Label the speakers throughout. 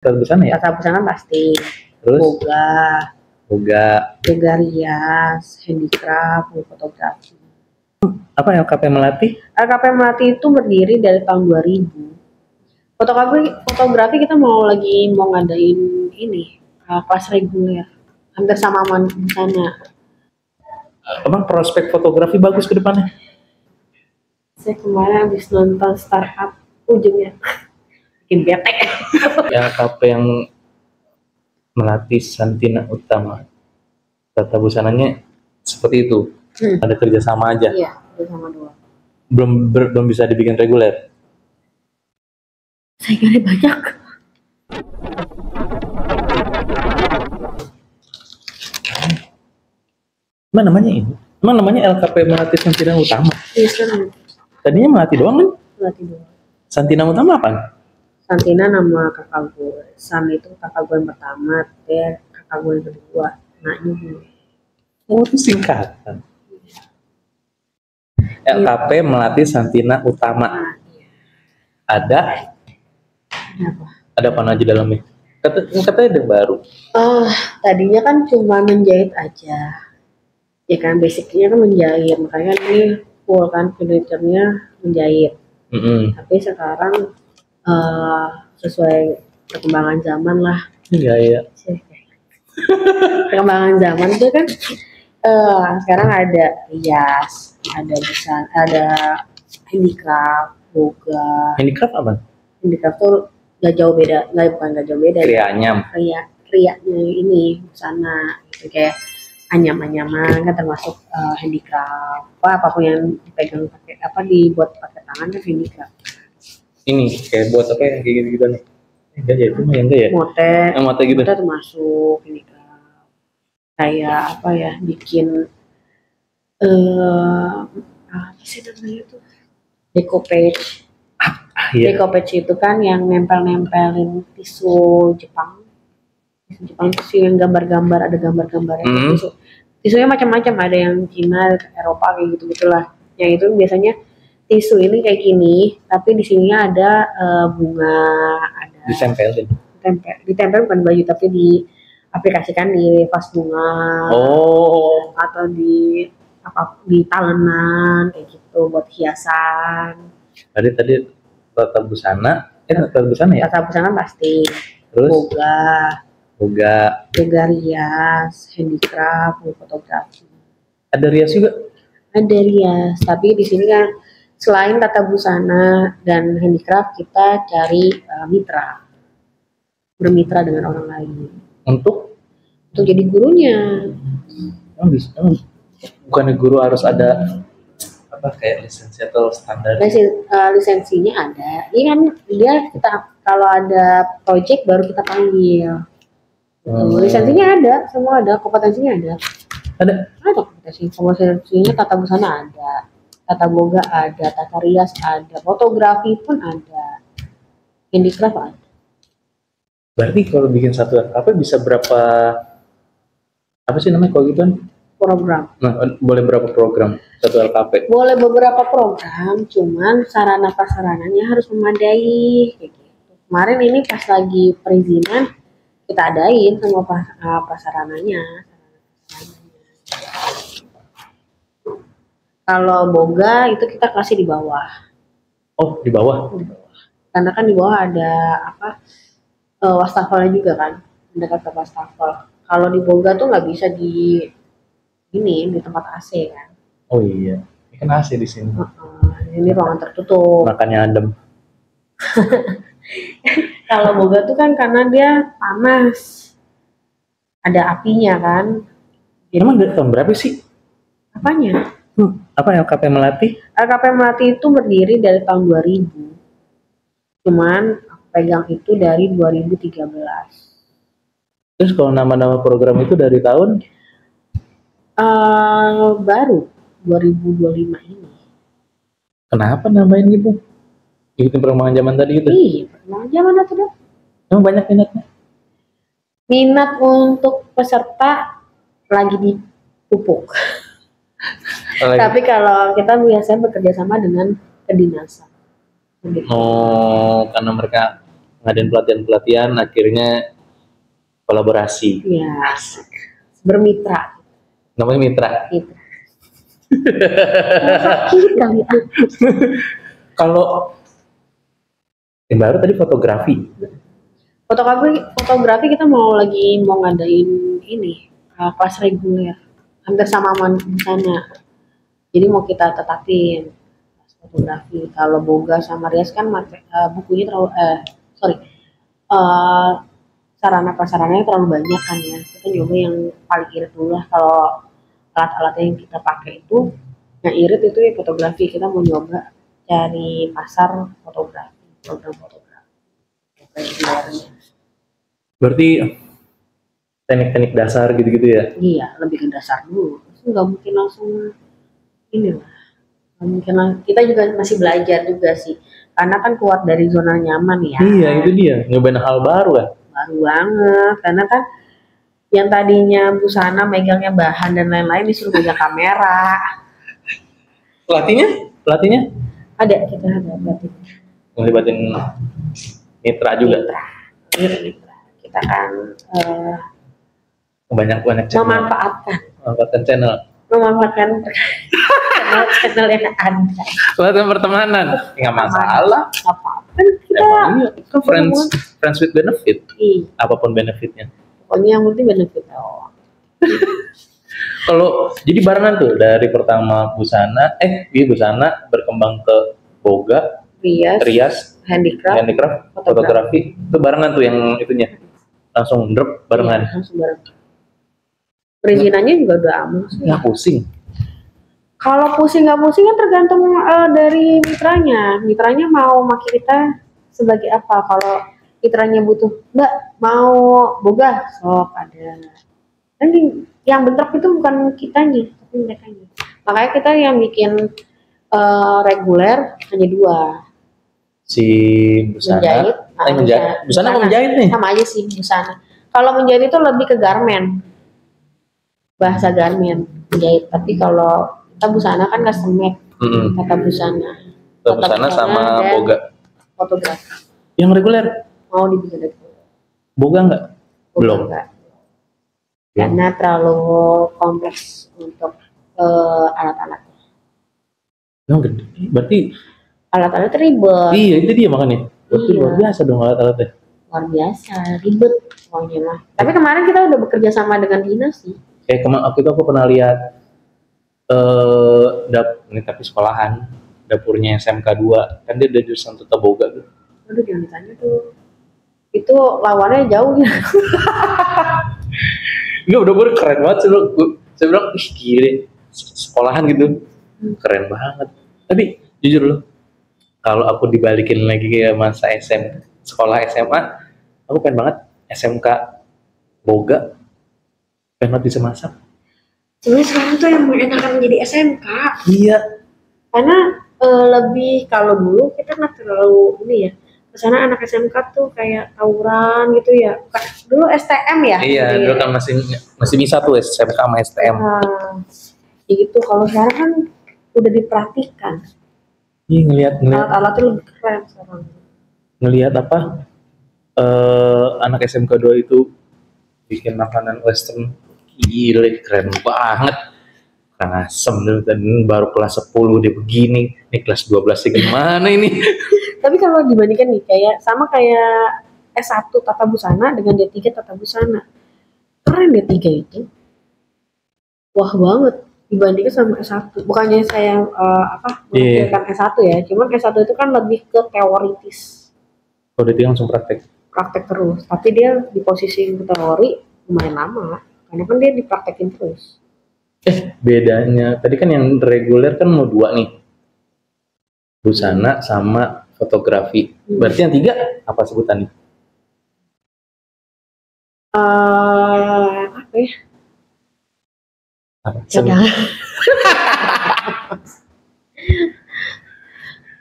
Speaker 1: Tata busana ya?
Speaker 2: Tata busana pasti.
Speaker 1: Terus?
Speaker 2: Boga rias, handicraft, fotografi.
Speaker 1: Apa LKP Melati?
Speaker 2: LKP Melati itu berdiri dari tahun 2000. Fotografi kita mau ngadain ini kelas reguler, hampir sama busana.
Speaker 1: Emang prospek fotografi bagus ke depannya?
Speaker 2: Saya kemarin habis nonton startup ujungnya bikin bete.
Speaker 1: LKP yang melatih Santina Utama, tata busananya seperti itu. Ada kerjasama aja.
Speaker 2: Iya, kerjasama doang.
Speaker 1: Belum bisa dibikin reguler.
Speaker 2: Saingannya banyak.
Speaker 1: Emang namanya ini? Emang namanya LKP Melati Santina Utama?
Speaker 2: Iya,
Speaker 1: tadinya Melati doang kan?
Speaker 2: Melati doang.
Speaker 1: Santina Utama apa?
Speaker 2: Santina nama kakak gue. San itu kakak gue yang pertama, Ter kakak gue yang kedua. Anaknya gue.
Speaker 1: Oh, itu singkatan. LKP Melati Santina Utama. Ada
Speaker 2: apa?
Speaker 1: Ada apa aja dalamnya? Katanya ada baru.
Speaker 2: Tadinya kan cuma menjahit aja. Ya kan basicnya kan menjahit, makanya ini full kan furniture-nya menjahit. Tapi sekarang sesuai perkembangan zaman lah.
Speaker 1: Iya.
Speaker 2: Perkembangan zaman itu kan sekarang ada rias, ada busana, ada handicraft, boga.
Speaker 1: Handicraft apa?
Speaker 2: Handicraft tuh nggak jauh beda.
Speaker 1: Krianya
Speaker 2: ini busana gitu, kayak anyam-anyaman kan termasuk handicraft. Apapun yang dipegang dibuat pakai tangan kan handicraft.
Speaker 1: Ini kayak buat apa ya, kayak gitu nih. Enggak ya, itu mah enggak ya. Mote gitu.
Speaker 2: Mote termasuk handicraft. Kayak apa ya, bikin apa sih namanya itu? Decoupage.
Speaker 1: Iya.
Speaker 2: Decoupage itu kan yang nempelin tisu Jepang. Tisu yang gambar-gambar, ada gambar-gambarnya. Tisunya macam-macam, ada yang Cina, Eropa kayak gitu-gitulah. Yang itu biasanya tisu ini kayak gini, tapi di sininya ada bunga, ada ditempel bukan baju, tapi diaplikasikan di vas bunga. Atau di talenan kayak gitu buat hiasan.
Speaker 1: Tadi tata busana ya?
Speaker 2: Tata busana pasti.
Speaker 1: Terus?
Speaker 2: Boga rias, handicraft, fotografi.
Speaker 1: Ada rias juga?
Speaker 2: Ada rias, tapi di sini kan selain tata busana dan handicraft, kita cari mitra, bermitra dengan orang lain.
Speaker 1: Untuk
Speaker 2: jadi gurunya.
Speaker 1: Bukannya guru harus ada apa kayak lisensi atau standar?
Speaker 2: Lisensinya ada. Ini kan kita kalau ada project baru kita panggil. Lisensinya ada, semua ada, kompetensinya ada. Ada kompetensinya, tata busana ada, tata boga ada, tata rias ada, fotografi pun ada, handicraft ada.
Speaker 1: Berarti kalau bikin satu LKP bisa berapa, apa sih namanya kalau gitu kan?
Speaker 2: Program.
Speaker 1: Nah, boleh berapa program satu LKP?
Speaker 2: Boleh beberapa program, cuman sarana prasarananya harus memadai. Kayak gitu. Kemarin ini pas lagi perizinan, kita adain semua prasarananya. Kalau boga itu kita kasih di bawah.
Speaker 1: Oh, di bawah?
Speaker 2: Di bawah. Karena kan di bawah ada wastafelnya juga kan, mendekat ke wastafel. Kalau di boga tuh nggak bisa di tempat AC kan.
Speaker 1: Oh iya, ini kan AC di sini.
Speaker 2: Ini ruangan tertutup.
Speaker 1: Makanya adem.
Speaker 2: Kalau boga tuh kan karena dia panas, ada apinya kan.
Speaker 1: Emang dari tahun berapa sih?
Speaker 2: Apanya?
Speaker 1: Apa LKP Melati?
Speaker 2: LKP Melati itu berdiri dari tahun 2000. Cuman aku pegang itu dari 2013.
Speaker 1: Terus kalau nama-nama program itu dari tahun?
Speaker 2: Baru 2025 ini.
Speaker 1: Kenapa namain gitu? Ikutin perkembangan zaman tadi gitu?
Speaker 2: Iya, perkembangan zaman itu dong.
Speaker 1: Emang banyak minatnya?
Speaker 2: Minat untuk peserta lagi dipupuk. Tapi kalau kita biasanya bekerja sama dengan kedinasan.
Speaker 1: Oh, karena mereka ngadain pelatihan-pelatihan, akhirnya kolaborasi.
Speaker 2: Iya. Bermitra.
Speaker 1: Namanya mitra.
Speaker 2: Gitu. Sakit kali ya.
Speaker 1: Kalau yang baru tadi fotografi.
Speaker 2: Fotografi kita mau ngadain ini kelas reguler hampir sama di sana. Jadi mau kita tetapin kelas fotografi. Kalau Boga sama Rias kan bukunya terlalu sarana prasarananya terlalu banyak kan ya. Kita nyoba yang paling irit dulu lah. Kalau alat-alat yang kita pakai itu yang irit itu ya fotografi. Kita mau nyoba cari pasar fotografi, program fotografi.
Speaker 1: Berarti teknik-teknik dasar gitu-gitu ya?
Speaker 2: Iya, lebih ke dasar dulu. Nggak mungkin langsung ini lah. Mungkin kita juga masih belajar juga sih. Karena kan keluar dari zona nyaman ya.
Speaker 1: Iya, itu dia. Nyobain hal baru kan?
Speaker 2: Baru banget. Karena kan yang tadinya busana megangnya bahan dan lain-lain disuruh megang kamera.
Speaker 1: Pelatihnya?
Speaker 2: Ada, kita ada pelatih.
Speaker 1: Ngelibatin mitra juga?
Speaker 2: Mitra. Kita kan
Speaker 1: banyak channel. Memanfaatkan channel. channel yang ada. Pelatihan pertemanan, nggak masalah.
Speaker 2: Apa-apa. Kan kita
Speaker 1: friends with benefit.
Speaker 2: Iya.
Speaker 1: Apapun benefitnya.
Speaker 2: Pokoknya yang penting benefit.
Speaker 1: Kalau jadi barengan tuh dari pertama busana berkembang ke Boga, Rias, handicraft, fotografi itu barengan tuh yang itunya langsung drop barengan.
Speaker 2: Iya, langsung barengan. Perizinannya juga udah aman sih.
Speaker 1: Nggak pusing.
Speaker 2: Kalau pusing nggak pusing kan tergantung dari mitranya. Mitranya mau maki kita sebagai apa? Kalau mitranya butuh, Mbak mau Boga, sok ada. Nanti yang bentrok itu bukan kitanya, tapi merekanya. Makanya kita yang bikin reguler hanya 2.
Speaker 1: Si busana. Busana mau menjahit nih?
Speaker 2: Sama aja sih busana. Kalau menjahit itu lebih ke garment. Bahasa garment menjahit. Tapi kalau kita busana kan custom made. Kata busana.
Speaker 1: Kata busana sama Boga.
Speaker 2: Fotografi.
Speaker 1: Yang reguler?
Speaker 2: Mau dibikin reguler.
Speaker 1: Boga enggak? Belum.
Speaker 2: Enggak. Karena terlalu kompleks untuk alat-alatnya.
Speaker 1: Gede. Berarti
Speaker 2: alat-alat ribet.
Speaker 1: Iya, itu dia makanya. Berarti luar biasa dong alat-alatnya.
Speaker 2: Luar biasa, ribet pokoknya mah. Tapi kemarin kita udah bekerja sama dengan dinas sih.
Speaker 1: Waktu itu aku pernah lihat ini tapi sekolahan dapurnya SMK 2 kan dia ada jurusan Tata Boga tuh.
Speaker 2: Aduh jangan ditanya tuh. Itu lawannya jauh ya.
Speaker 1: Enggak, udah keren banget sih lo. Saya bilang, ih gile, sekolahan gitu. Keren banget. Tapi jujur lo, kalau aku dibalikin lagi ke masa sekolah SMA, aku pengen banget SMK Boga, pengen banget bisa masak.
Speaker 2: Sebenarnya sekarang tuh yang enakan menjadi SMK.
Speaker 1: Iya.
Speaker 2: Karena lebih kalau dulu kita nggak terlalu ini ya. Kesana anak SMK tuh kayak tawuran gitu ya. Dulu STM ya.
Speaker 1: Iya, dulu kan masih bisa tuh SMK sama STM.
Speaker 2: Ya gitu. Kalau sekarang kan udah diperhatikan.
Speaker 1: Iya, ngelihat
Speaker 2: alat-alatnya lebih keren sekarang.
Speaker 1: Ngelihat apa? Anak SMK 2 itu bikin makanan western, gile, keren banget. Kang Asem dulu dan baru kelas 10 dia begini, ini kelas 12 gimana ini?
Speaker 2: Tapi kalau dibandingkan nih kayak S1 Tata Busana dengan D3 Tata Busana. Keren D3 itu. Wah banget dibandingkan sama S1. Bukannya saya mengatakan S1 ya, cuman S1 itu kan lebih ke teoritis.
Speaker 1: Kalau D3 langsung praktek.
Speaker 2: Praktek terus, tapi dia di posisi teori lumayan lama karena kan dia dipraktekin terus.
Speaker 1: Bedanya tadi kan yang reguler kan mau 2 nih, busana sama fotografi. Berarti yang 3 apa sebutannya?
Speaker 2: Apa ya?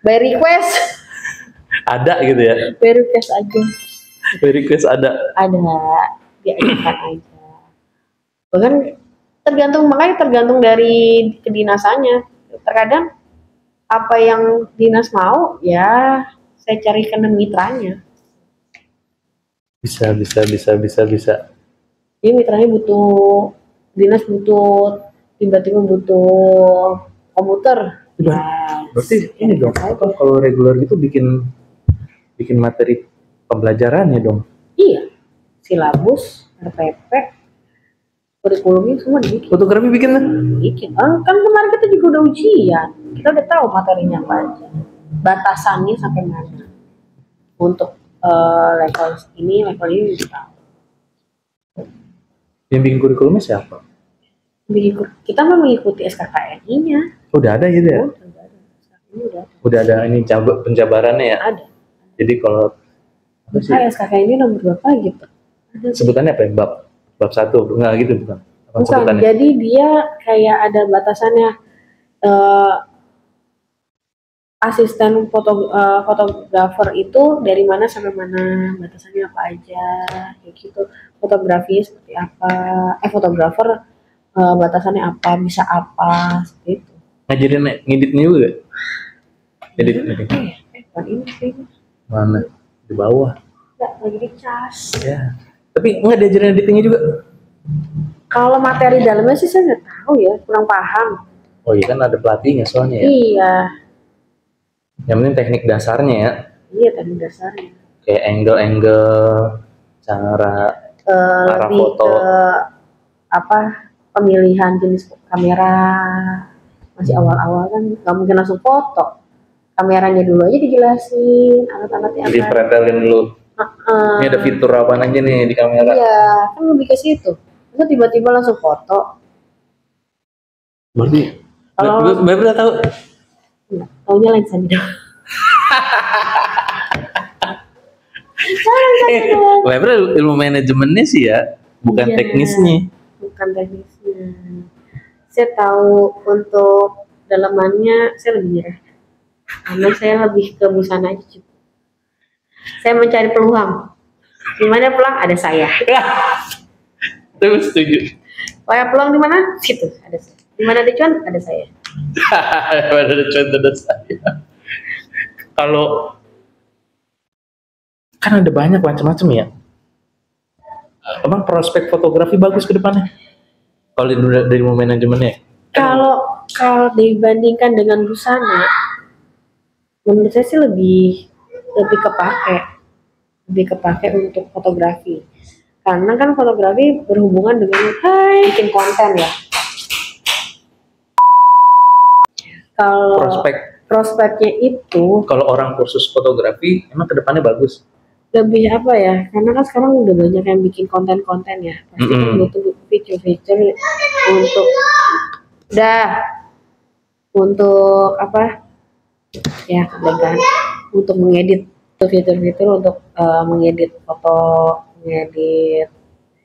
Speaker 2: By request.
Speaker 1: Ada gitu ya?
Speaker 2: By request aja.
Speaker 1: By request ada.
Speaker 2: Diajukan aja. Bahkan tergantung dari kedinasannya. Terkadang apa yang dinas mau ya saya carikan mitranya.
Speaker 1: Bisa.
Speaker 2: Jadi mitranya butuh dinas, butuh tiba-tiba butuh komputer.
Speaker 1: Iya. Berarti ini dong, apa kalau reguler gitu bikin materi pembelajarannya dong.
Speaker 2: Iya, silabus, RPP, kurikulumnya semua dibikin.
Speaker 1: Fotografi bikin lah.
Speaker 2: Bikin. Kan kemarin kita juga udah ujian, kita udah tahu materinya apa aja, batasannya sampai mana. Untuk level ini udah tahu.
Speaker 1: Yang bikin kurikulumnya siapa?
Speaker 2: Kita mau mengikuti SKKNI-nya.
Speaker 1: Udah ada gitu ya? Udah ada ini penjabarannya ya?
Speaker 2: Ada.
Speaker 1: Jadi kalau
Speaker 2: SKKNI nomor berapa gitu?
Speaker 1: Sebutannya apa ya? Bab 1? Enggak gitu bukan?
Speaker 2: Bukan, jadi dia kayak ada batasannya. Asisten fotografer itu dari mana sampai mana, batasannya apa aja, kayak gitu. Fotografi seperti apa, fotografer batasannya apa, bisa apa, seperti itu.
Speaker 1: Ngajarin ngeditnya juga? Edit.
Speaker 2: Ini
Speaker 1: mana? Di bawah.
Speaker 2: Enggak, lagi dicas.
Speaker 1: Ya. Tapi enggak diajarin editingnya juga?
Speaker 2: Kalau materi dalamnya sih saya nggak tahu ya, kurang paham.
Speaker 1: Oh iya, kan ada pelatihnya soalnya ya?
Speaker 2: Iya.
Speaker 1: Yang penting teknik dasarnya ya?
Speaker 2: Iya, teknik dasarnya.
Speaker 1: Kayak angle, cara
Speaker 2: lebih
Speaker 1: foto.
Speaker 2: Ke apa, pemilihan jenis kamera. Masih awal-awal kan nggak mungkin langsung foto, kameranya dulu aja dijelasin, alat-alatnya apa.
Speaker 1: Jadi pretelin dulu. Ini ada fitur apa aja nih di kamera?
Speaker 2: Iya, kan lebih ke situ. Terus tiba-tiba langsung foto.
Speaker 1: Berarti kalau udah tahu?
Speaker 2: Taunya lensanya dong.
Speaker 1: Lebar ilmu manajemennya sih ya, bukan teknisnya.
Speaker 2: Bukan teknisnya. Saya tahu untuk dalamannya saya lebih nyerah. Karena saya lebih ke busana aja cukup. Saya mencari peluang. Di mana peluang ada saya.
Speaker 1: Terus setuju.
Speaker 2: Peluang di mana? Situ ada saya. Di mana ada cuan ada saya.
Speaker 1: Ada cuan ada saya. Kalau kan ada banyak macam-macam ya. Emang prospek fotografi bagus ke depannya? Kalau dari manajemennya?
Speaker 2: Kalau dibandingkan dengan busana, menurut saya sih lebih kepake untuk fotografi. Karena kan fotografi berhubungan dengan bikin konten ya. Kalau prospeknya itu,
Speaker 1: kalau orang kursus fotografi emang ke depannya bagus.
Speaker 2: Lebih apa ya? Karena kan sekarang udah banyak yang bikin konten-konten ya. Pasti kan butuh fitur-fitur untuk apa? Ya, kan untuk mengedit, fitur-fitur untuk mengedit foto, mengedit.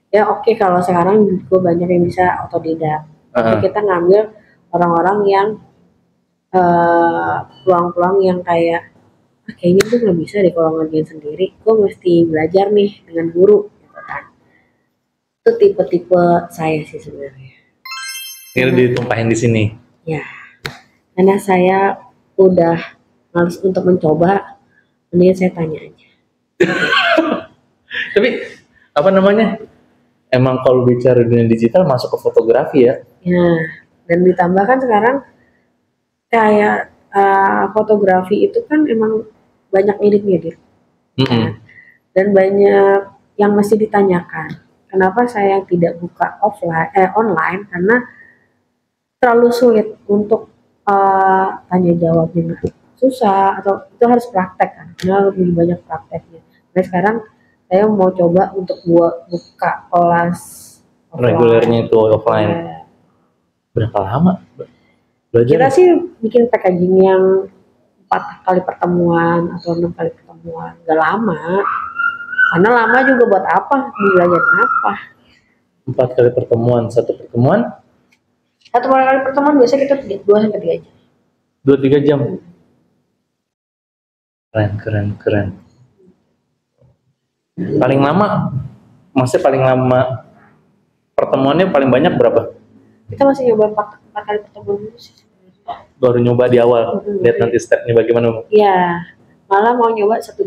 Speaker 2: Ya oke, kalau sekarang juga banyak yang bisa otodidak. Tapi kita ngambil orang-orang yang peluang-peluang yang kayak kayaknya gue nggak bisa deh kalau ngerjain sendiri, gue mesti belajar nih dengan guru gitu kan. Itu tipe-tipe saya sih sebenarnya.
Speaker 1: Ini ditumpahin di sini
Speaker 2: ya, karena saya udah males untuk mencoba, mendingan saya tanya aja.
Speaker 1: Tapi apa namanya, emang kalau bicara dunia digital masuk ke fotografi ya.
Speaker 2: Dan ditambah kan sekarang kayak fotografi itu kan emang banyak ngedit. Dan banyak yang masih ditanyakan. Kenapa saya tidak buka online? Karena terlalu sulit untuk tanya jawabnya, susah, atau itu harus praktek kan? Karena lebih banyak prakteknya. Nah sekarang saya mau coba untuk buka kelas
Speaker 1: regulernya itu offline. Berapa lama belajar?
Speaker 2: Kita sih bikin packaging yang 4 kali pertemuan atau 6 kali pertemuan, gak lama. Karena lama juga buat apa? Belajar apa?
Speaker 1: 4 kali pertemuan, satu pertemuan?
Speaker 2: Satu kali pertemuan biasanya kita 2-3 jam.
Speaker 1: 2-3 jam? Keren. Paling lama, maksudnya paling lama pertemuannya paling banyak berapa?
Speaker 2: Kita masih nyoba 4 kali pertemuan dulu sih.
Speaker 1: Baru nyoba di awal, lihat nanti stepnya bagaimana?
Speaker 2: Iya, malah mau nyoba satu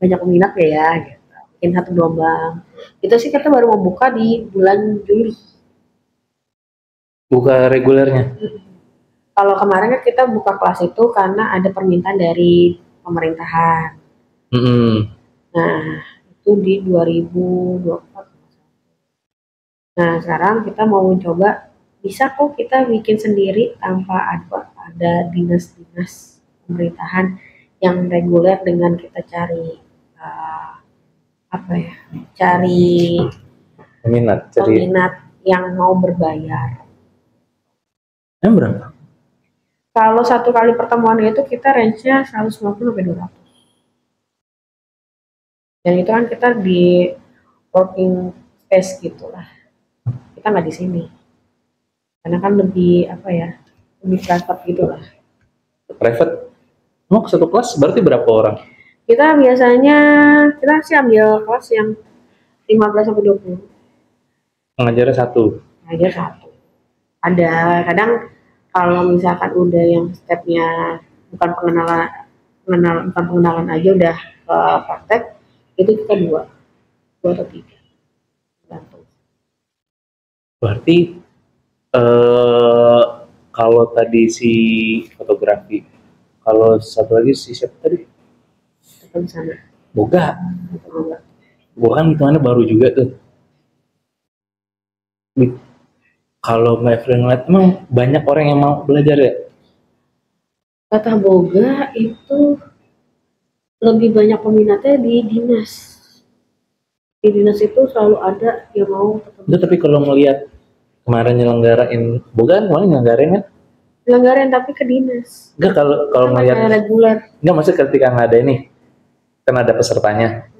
Speaker 2: banyak peminat ya gitu. Bikin satu gelombang. Itu sih kita baru mau buka di bulan Juli.
Speaker 1: Buka regulernya.
Speaker 2: Kalau kemarin kan kita buka kelas itu karena ada permintaan dari pemerintahan. Nah, itu di 2024. Nah, sekarang kita mau mencoba, bisa kok kita bikin sendiri tanpa ada dinas-dinas pemerintahan yang reguler dengan kita cari cari
Speaker 1: Peminat.
Speaker 2: yang mau berbayar.
Speaker 1: Berapa?
Speaker 2: Kalau satu kali pertemuan itu kita range-nya 150 sampai 200. Dan itu kan kita di working space gitu lah. Kita nggak di sini. Karena kan lebih lebih private gitu lah.
Speaker 1: Private? Mau satu kelas berarti berapa orang?
Speaker 2: Kita biasanya, kita sih ambil kelas yang 15 sampai 20.
Speaker 1: Pengajarnya satu?
Speaker 2: Pengajar satu. Ada, kadang kalau misalkan udah yang stepnya bukan pengenalan aja udah ke praktek, itu kita dua atau tiga.
Speaker 1: Berarti kalau tadi si fotografi, kalau satu lagi si siapa tadi?
Speaker 2: Di sana.
Speaker 1: Boga kan hitungannya baru juga tuh. Kalau my friend lihat emang banyak orang yang mau belajar ya?
Speaker 2: Kata Boga itu lebih banyak peminatnya di dinas. Di dinas itu selalu ada yang mau ketemu.
Speaker 1: Udah, tapi kalau ngelihat kemarin nyelenggarain, Boga kan kemarin nyelenggarain kan?
Speaker 2: Nyelenggarain tapi ke dinas.
Speaker 1: Enggak, kalau ngelihat
Speaker 2: reguler.
Speaker 1: Enggak, maksudnya ketika nggak ada ini, kan ada pesertanya.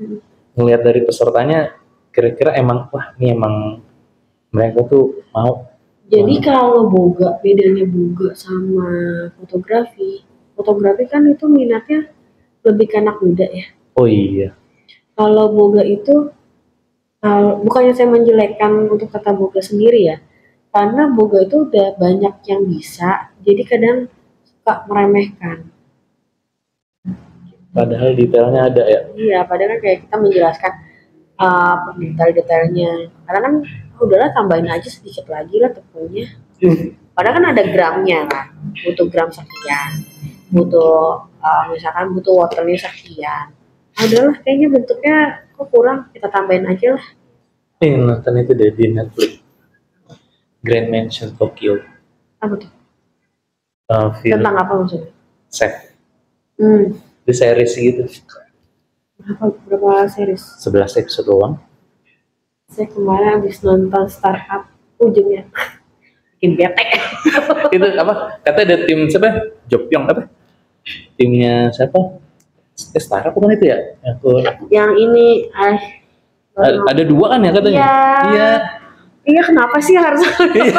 Speaker 1: Ngelihat dari pesertanya, kira-kira emang, wah ini emang mereka tuh mau.
Speaker 2: Jadi kalau Boga, bedanya Boga sama fotografi kan itu minatnya lebih ke anak muda ya.
Speaker 1: Oh iya.
Speaker 2: Kalau Boga itu, bukannya saya menjelekkan untuk kata Boga sendiri ya, karena Boga itu udah banyak yang bisa, jadi kadang suka meremehkan.
Speaker 1: Padahal detailnya ada ya.
Speaker 2: Iya, padahal kan kayak kita menjelaskan detail-detailnya. Karena kan udahlah tambahin aja sedikit lagi lah tepungnya. Padahal kan ada gramnya kan, butuh gram sekian, butuh misalkan butuh waternya sekian. Udahlah kayaknya bentuknya kok kurang, kita tambahin aja lah.
Speaker 1: Nonton itu deh di Netflix. Grand Mansion Tokyo.
Speaker 2: Apa tuh?
Speaker 1: Tentang
Speaker 2: apa maksudnya?
Speaker 1: Chef. Di series gitu.
Speaker 2: Berapa series?
Speaker 1: 11 episode doang.
Speaker 2: Saya kemarin habis nonton Startup ujungnya bikin bete.
Speaker 1: Itu apa? Katanya ada tim siapa? Jopyong apa? Timnya siapa? Startup bukan itu ya?
Speaker 2: Yang ini
Speaker 1: ada dua kan ya katanya?
Speaker 2: Iya, kenapa sih harus bete?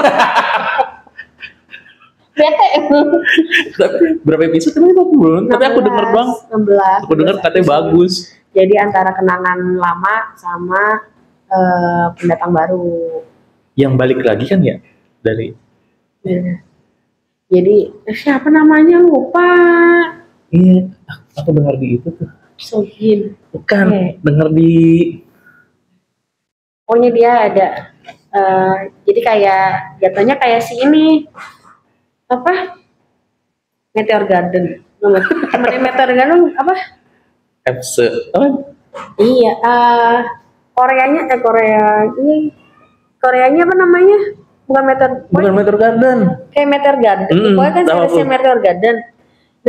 Speaker 1: Tapi berapa episode itu aku belum? Tapi aku denger doang.
Speaker 2: 16.
Speaker 1: Aku denger katanya bagus.
Speaker 2: Jadi antara kenangan lama sama pendatang baru.
Speaker 1: Yang balik lagi kan ya dari.
Speaker 2: Jadi siapa namanya lupa.
Speaker 1: Iya, aku dengar di itu tuh.
Speaker 2: Sogin.
Speaker 1: Bukan, dengar di.
Speaker 2: Pokoknya dia ada. Jadi kayak jatuhnya kayak si ini apa? Meteor Garden. Temennya Meteor Garden apa?
Speaker 1: FC. Oh.
Speaker 2: Iya. Koreanya apa namanya? Bukan Meteor Garden. Kayak Meteor Garden. Pokoknya kan seriesnya Meteor Garden.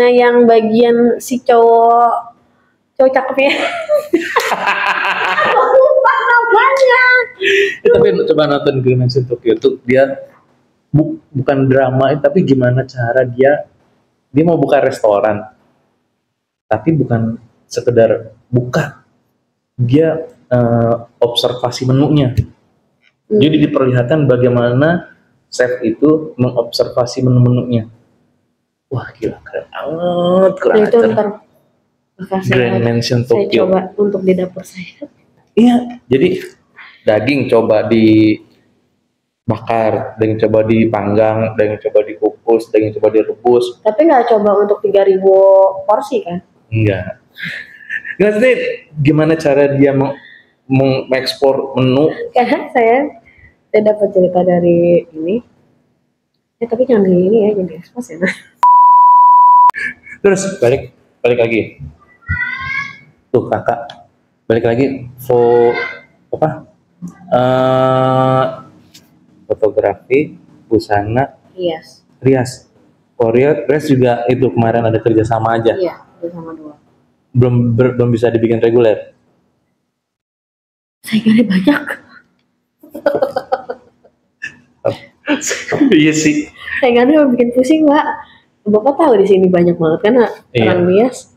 Speaker 2: Nah, yang bagian si cowok cakepnya. Lupa namanya.
Speaker 1: Tapi coba nonton Grand Mansion Tokyo tuh dia bukan drama, tapi gimana cara dia mau buka restoran. Tapi bukan sekedar buka. Dia observasi menunya. Jadi diperlihatkan bagaimana chef itu mengobservasi menu-menunya. Wah gila, keren banget, kurang ajar. Grand Mansion Tokyo.
Speaker 2: Saya coba untuk di dapur saya.
Speaker 1: Iya, jadi daging coba dibakar, daging coba dipanggang, daging coba dikukus, daging coba direbus.
Speaker 2: Tapi nggak coba untuk 3.000 porsi kan?
Speaker 1: Enggak. Nggak sih, gimana cara dia mengekspor menu?
Speaker 2: Karena saya dapat cerita dari ini. Ya tapi jangan di ini ya, jangan di expose ya. Nah.
Speaker 1: Terus balik lagi. Tuh kakak, balik lagi apa? Fotografi, busana, rias. Korea, rias juga itu kemarin ada kerja sama aja.
Speaker 2: Iya, kerja sama dua.
Speaker 1: Belum bisa dibikin reguler.
Speaker 2: Saingannya banyak.
Speaker 1: Iya sih.
Speaker 2: Saingannya bikin pusing, Pak. Bapak tahu di sini banyak banget kan orang rias.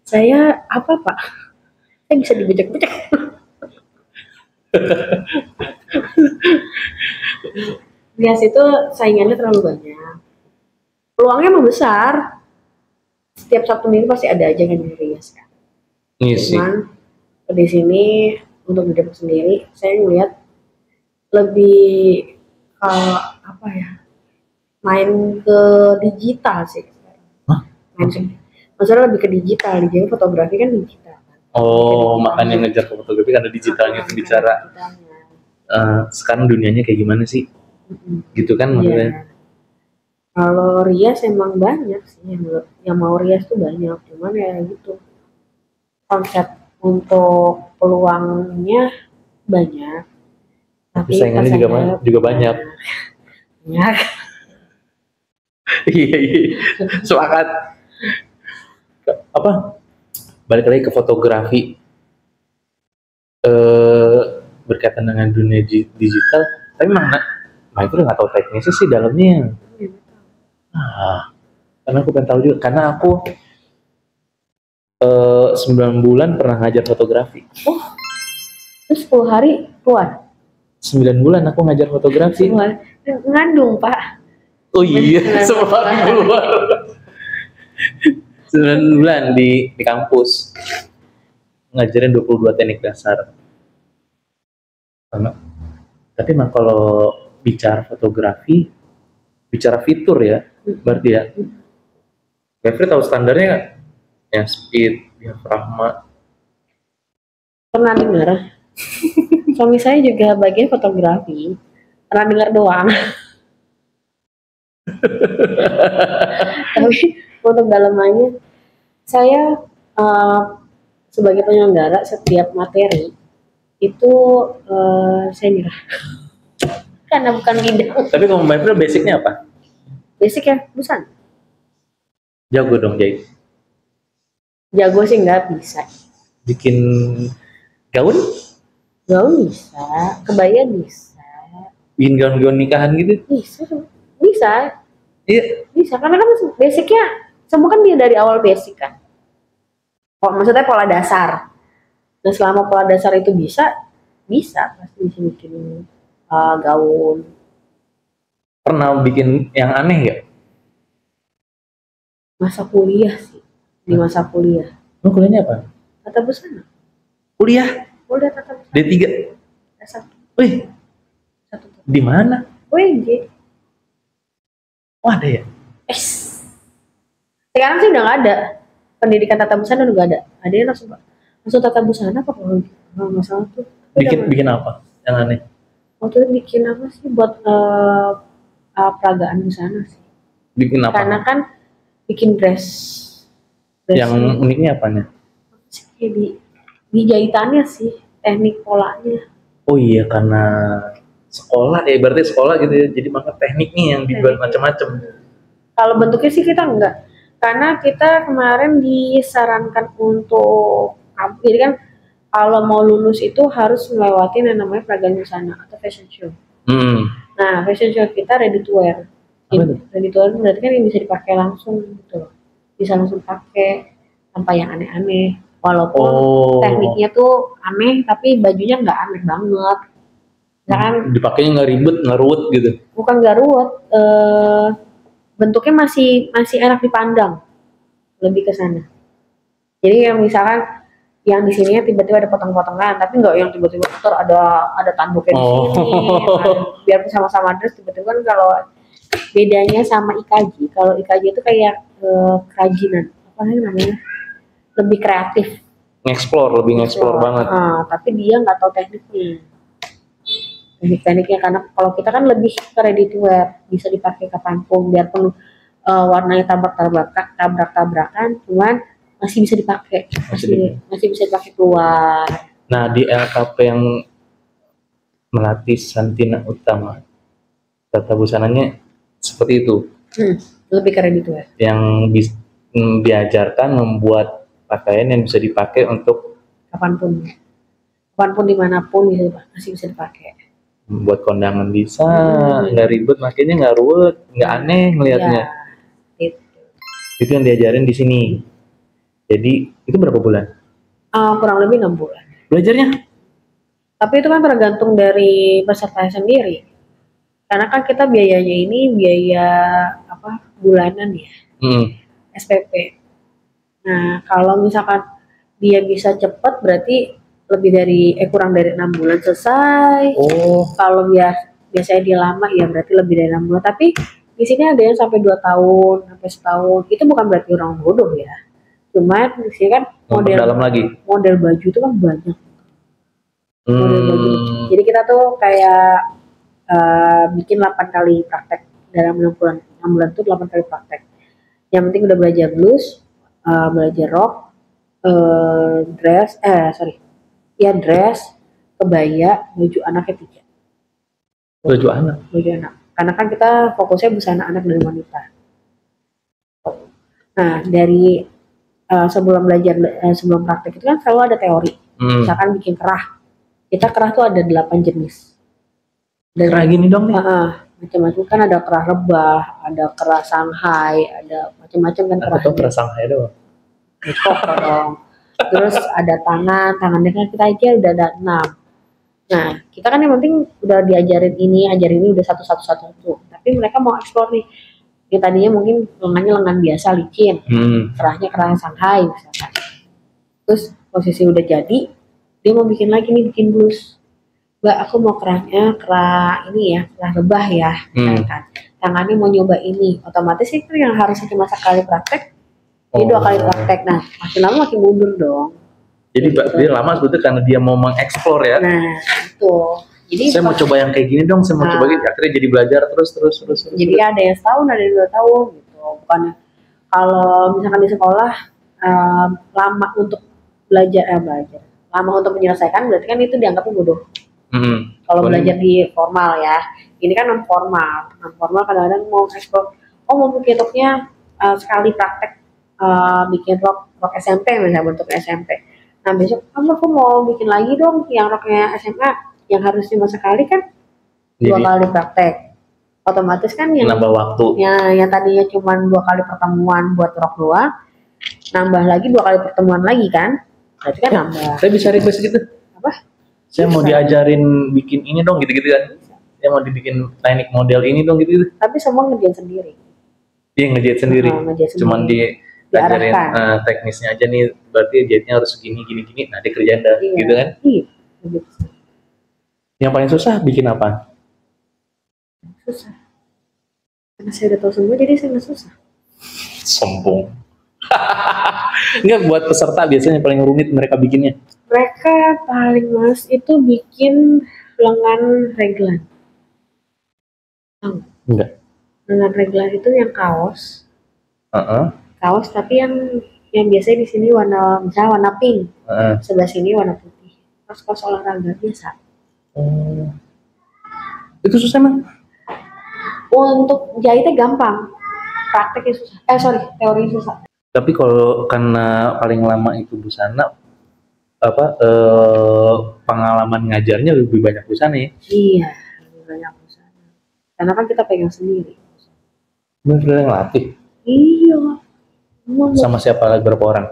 Speaker 2: Saya apa, Pak? Saya bisa dibejek-bejek. Rias itu saingannya terlalu banyak. Peluangnya emang besar. Setiap Sabtu Minggu pasti ada aja yang rias kan.
Speaker 1: Iya sih.
Speaker 2: Cuman di sini untuk di Depok sendiri saya ngeliat lebih apa ya, main ke digital sih.
Speaker 1: Hah?
Speaker 2: Maksudnya lebih ke digital, jadi fotografi kan digital kan.
Speaker 1: Oh, makanya ngejar ke fotografi karena digitalnya itu bicara sekarang dunianya kayak gimana sih? Gitu kan maksudnya.
Speaker 2: Kalau rias emang banyak sih yang mau rias tuh banyak, cuman ya gitu. Konsep untuk peluangnya banyak.
Speaker 1: Tapi saingannya juga banyak.
Speaker 2: Banyak.
Speaker 1: Iya. Sepakat. Apa? Balik lagi ke fotografi. Berkaitan dengan dunia digital, tapi mana itu nggak tahu teknisnya sih dalamnya. Karena aku pengen tahu juga, karena aku 9 bulan pernah ngajar fotografi.
Speaker 2: Oh, terus 10 hari keluar?
Speaker 1: 9 bulan aku ngajar fotografi.
Speaker 2: Ngandung, Pak.
Speaker 1: Oh iya, sempat keluar. 9 bulan di kampus. Ngajarin 22 teknik dasar. Tapi mah kalau bicara fotografi, bicara fitur ya, berarti ya. Jeffrey tahu standarnya nggak? Ya, speed, diafragma.
Speaker 2: Pernah dengar. Suami saya juga bagian fotografi. Pernah dengar doang. Tapi untuk dalamannya, saya sebagai penyelenggara setiap materi itu saya nyerah. Karena bukan bidang.
Speaker 1: Tapi kalau Mbak April basicnya apa?
Speaker 2: Basic ya, busana.
Speaker 1: Jago dong jahit.
Speaker 2: Jago sih nggak bisa.
Speaker 1: Bikin gaun?
Speaker 2: Gaun bisa, kebaya bisa.
Speaker 1: Bikin gaun-gaun nikahan gitu?
Speaker 2: Bisa.
Speaker 1: Iya.
Speaker 2: Bisa, karena kan basicnya semua kan dia dari awal basic kan. Maksudnya pola dasar. Nah selama pola dasar itu bisa pasti bisa bikin gaun.
Speaker 1: Pernah bikin yang aneh nggak?
Speaker 2: Masa kuliah sih. Di masa kuliah.
Speaker 1: Lu kuliahnya apa?
Speaker 2: Tata busana.
Speaker 1: Kuliah
Speaker 2: Tata busana.
Speaker 1: D3.
Speaker 2: S1.
Speaker 1: Wih. Di mana?
Speaker 2: UNJ.
Speaker 1: Oh ada ya?
Speaker 2: Sekarang sih udah nggak ada. Pendidikan tata busana udah nggak ada. Ada yang langsung tata busana apa kalau nggak salah tuh.
Speaker 1: Bikin apa? Yang aneh?
Speaker 2: Waktu itu bikin apa sih buat peragaan busana sih.
Speaker 1: Bikin apa?
Speaker 2: Karena kan bikin dress
Speaker 1: yang uniknya apanya?
Speaker 2: Di jahitannya sih, teknik polanya.
Speaker 1: Oh iya, karena sekolah ya, berarti sekolah gitu ya, jadi maka tekniknya yang dibuat macam-macam.
Speaker 2: Kalau bentuknya sih kita enggak, karena kita kemarin disarankan untuk, jadi kan kalau mau lulus itu harus melewati yang namanya peragaan busana atau fashion show. Nah, fashion show kita ready to wear. Ready to wear berarti kan yang bisa dipakai langsung gitu loh. Bisa langsung pakai tanpa yang aneh-aneh. Walaupun tekniknya tuh aneh, tapi bajunya nggak aneh banget. Kan?
Speaker 1: Dipakainya nggak ribet, nggak ruwet gitu?
Speaker 2: Bukan nggak ruwet, bentuknya masih enak dipandang, lebih ke sana. Jadi yang misalkan yang di sini tiba-tiba ada potong-potongan, tapi nggak yang tiba-tiba ada tanduknya di sini. Biar sama-sama dress tiba-tiba kan kalau bedanya sama IKJ, kalau IKJ itu kayak kerajinan, apa namanya? Lebih kreatif.
Speaker 1: lebih nge-explore banget.
Speaker 2: Tapi dia nggak tahu tekniknya. Tekniknya karena kalau kita kan lebih ke ready to wear, bisa dipakai kapanpun, biarpun warnanya tabrak-tabrakan, cuman masih bisa dipakai, masih bisa dipakai keluar.
Speaker 1: Nah di LKP yang melatih Santina Utama, tata busananya seperti itu.
Speaker 2: Lebih ke ready to wear.
Speaker 1: Yang diajarkan membuat pakaian yang bisa dipakai untuk
Speaker 2: kapanpun dimanapun masih bisa dipakai.
Speaker 1: Buat kondangan bisa, nggak ribet, makanya nggak ruwet, nggak aneh ngelihatnya.
Speaker 2: Ya,
Speaker 1: itu yang diajarin di sini. Jadi itu berapa bulan?
Speaker 2: Kurang lebih 6 bulan.
Speaker 1: Belajarnya?
Speaker 2: Tapi itu kan tergantung dari peserta sendiri. Karena kan kita biayanya ini biaya bulanan ya, SPP. Nah kalau misalkan dia bisa cepat berarti kurang dari 6 bulan selesai. Kalau biasanya dia lama ya berarti lebih dari 6 bulan. Tapi di sini ada yang sampai 2 tahun, sampai setahun. Itu bukan berarti orang bodoh ya. Cuma di sini kan model baju itu kan banyak. Model baju. Jadi kita tuh kayak bikin 8 kali praktek dalam 6 bulan. 6 bulan itu 8 kali praktek. Yang penting udah belajar blues, belajar rock, dress, kebaya, baju anak ketiga.
Speaker 1: Baju anak.
Speaker 2: Karena kan kita fokusnya busana anak dan wanita. Nah, dari sebelum praktek itu kan selalu ada teori. Misalkan bikin kerah. Kita kerah tuh ada 8 jenis.
Speaker 1: Kerah gini dong nih.
Speaker 2: Macam-macam kan, ada kerah rebah, ada kerah Shanghai, ada macam-macam kan kerah.
Speaker 1: Atau kerah Shanghai doang.
Speaker 2: dong. Terus ada tangannya kan kita aja udah ada 6. Nah, kita kan yang penting udah ajarin ini udah satu. Tapi mereka mau explore nih. Yang tadinya mungkin lengan biasa licin, kerahnya kerah Shanghai misalkan. Terus posisi udah jadi, dia mau bikin blues. Mbak, aku mau kerahnya kerah rebah ya, kan. Tangannya mau nyoba ini, otomatis itu yang harusnya cuma sekali praktek. Ini 2 kali praktek. Nah, makin lama makin mundur dong.
Speaker 1: Jadi dia lama sebetulnya karena dia mau mengeksplor ya.
Speaker 2: Nah, itu. Jadi
Speaker 1: saya mau coba yang kayak gini dong, saya mau coba gitu. Akhirnya jadi belajar terus.
Speaker 2: Jadi ada yang setahun, ada yang 2 tahun gitu. Bukan kalau misalkan di sekolah lama untuk belajar, lama untuk menyelesaikan, berarti kan itu dianggapnya bodoh. Kalau belajar di formal ya, ini kan non formal. Kadang-kadang mau eksplor, mau bikin roknya sekali praktek. Bikin rok SMP misalnya, bentuk SMP. Nah besok aku mau bikin lagi dong yang roknya SMA yang harus cuma sekali kan, 2 kali praktek. Otomatis kan yang
Speaker 1: nambah waktu.
Speaker 2: Yang tadinya cuma 2 kali pertemuan buat rok doang, nambah lagi 2 kali pertemuan lagi kan, berarti kan nambah.
Speaker 1: Saya bisa request gitu.
Speaker 2: Apa?
Speaker 1: Saya mau diajarin bikin ini dong gitu kan. Saya mau dibikin teknik model ini dong gitu.
Speaker 2: Tapi semua ngerjain sendiri.
Speaker 1: Dia ngerjain sendiri. Cuman diajarin teknisnya aja nih, berarti jahitnya harus gini, nah dia kerjain dah, gitu kan?
Speaker 2: Iya.
Speaker 1: Yang paling susah bikin apa?
Speaker 2: Susah. Karena saya udah tahu semua, jadi saya nggak susah.
Speaker 1: Sombong. Enggak, buat peserta biasanya paling rumit mereka bikinnya.
Speaker 2: Mereka paling males itu bikin lengan reglan.
Speaker 1: Enggak.
Speaker 2: Lengan reglan itu yang kaos. Kaos tapi yang biasanya di sini misalnya warna pink, sebelah sini warna putih. Kaos olahraga biasa.
Speaker 1: Itu susah emang?
Speaker 2: Untuk jahitnya gampang, prakteknya susah. Teorinya susah.
Speaker 1: Tapi kalau karena paling lama itu busana, pengalaman ngajarnya lebih banyak busana ya?
Speaker 2: Iya, lebih banyak busana. Karena kan kita pegang sendiri.
Speaker 1: Bener yang latih?
Speaker 2: Iya.
Speaker 1: Sama siapa lagi, berapa orang?